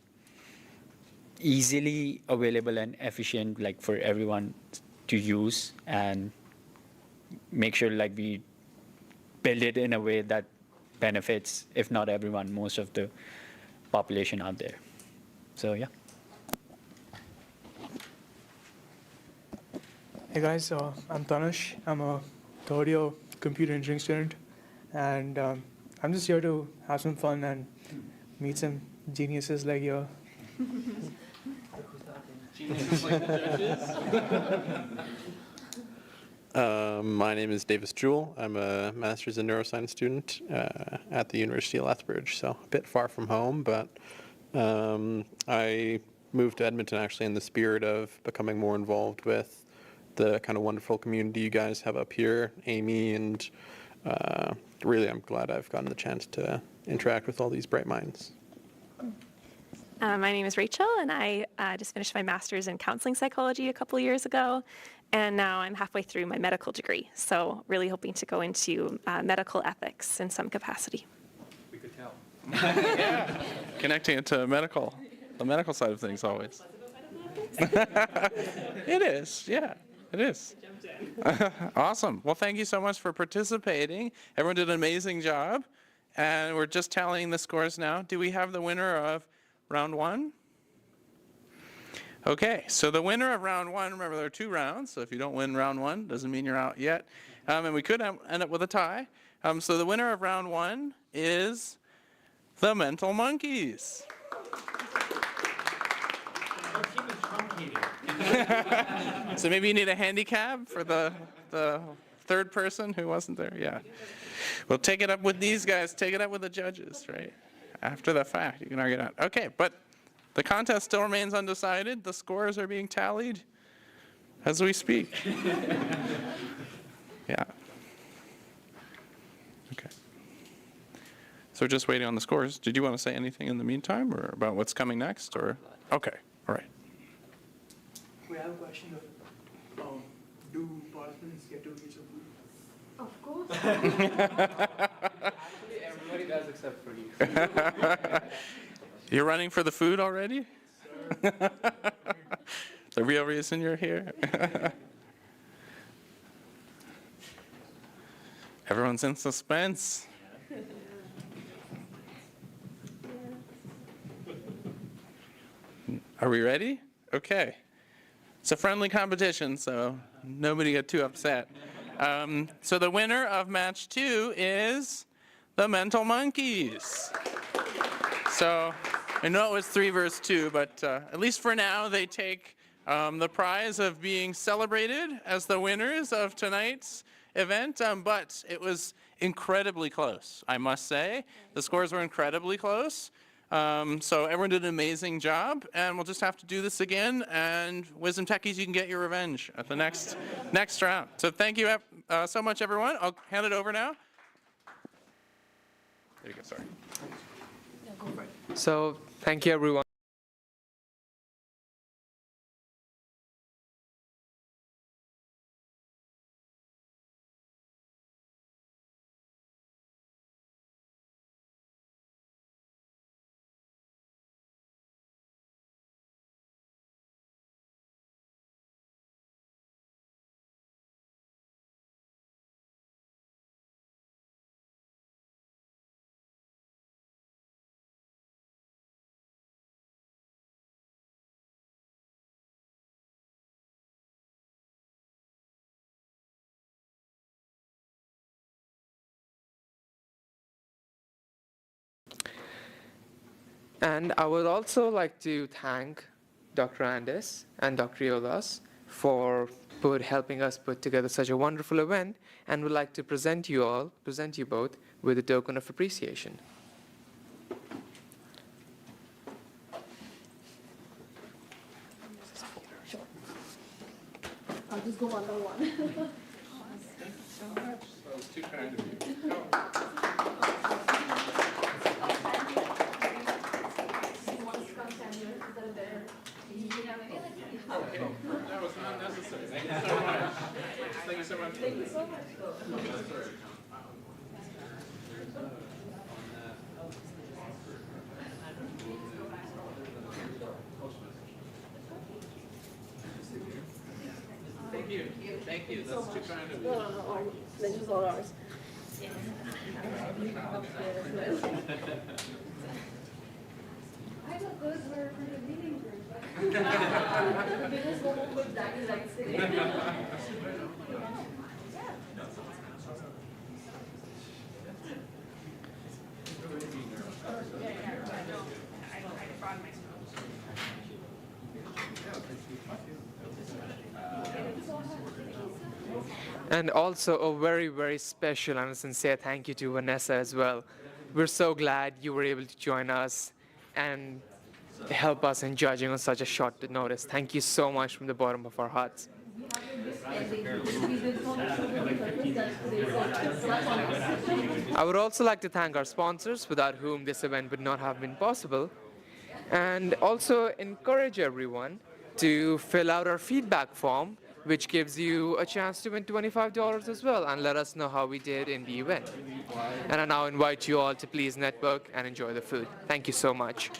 easily available and efficient, like for everyone to use, and make sure like we build it in a way that benefits, if not everyone, most of the population out there. So yeah. Hey guys, I'm Tanush. I'm a third year computer engineering student, and I'm just here to have some fun and meet some geniuses like you. Geniuses like the judges. My name is Davis Jewell. I'm a master's in neuroscience student at the University of Lethbridge, so a bit far from home, but I moved to Edmonton actually in the spirit of becoming more involved with the kind of wonderful community you guys have up here, Amy, and really I'm glad I've gotten the chance to interact with all these bright minds. My name is Rachel, and I just finished my master's in counseling psychology a couple years ago, and now I'm halfway through my medical degree, so really hoping to go into medical ethics in some capacity. We could tell. Yeah. Connecting it to the medical side of things always. It is, yeah, it is. Awesome. Well, thank you so much for participating. Everyone did an amazing job, and we're just tallying the scores now. Do we have the winner of round one? Okay, so the winner of round one, remember there are 2 rounds, so if you don't win round one, doesn't mean you're out yet. And we could end up with a tie. So the winner of round one is the Mental Monkeys. So maybe you need a handicap for the third person who wasn't there, yeah. We'll take it up with these guys, take it up with the judges, right? After the fact, you can argue it out. Okay, but the contest still remains undecided. The scores are being tallied as we speak. Yeah. Okay. So we're just waiting on the scores. Did you want to say anything in the meantime or about what's coming next? Or okay, all right. We have a question of, do participants get to eat some food? Of course. Actually, everybody does except for you. You're running for the food already? The real reason you're here? Everyone's in suspense. Are we ready? Okay. It's a friendly competition, so nobody get too upset. So the winner of match 2 is the Mental Monkeys. So I know it was 3 versus 2, but at least for now they take the prize of being celebrated as the winners of tonight's event, but it was incredibly close, I must say. The scores were incredibly close. So everyone did an amazing job, and we'll just have to do this again, and Wisdom Techies, you can get your revenge at the next round. So thank you so much, everyone. I'll hand it over now. There you go, sorry. So thank you, everyone. And I would also like to thank Dr. Andis and Dr. Yolas for helping us put together such a wonderful event, and would like to present you both with a token of appreciation. Sure. I'll just go one by one. That was too kind of you. That was not necessary. Thank you so much. Thank you so much. Thank you so much. Thank you. Thank you. That's too kind of you. No. This is all ours. I got good for the meeting room. We just go with that exact city. And also a very, very special and sincere thank you to Vanessa as well. We're so glad you were able to join us and help us in judging on such a short notice. Thank you so much from the bottom of our hearts. I would also like to thank our sponsors, without whom this event would not have been possible, and also encourage everyone to fill out our feedback form, which gives you a chance to win $25 as well, and let us know how we did in the event. And I now invite you all to please network and enjoy the food. Thank you so much.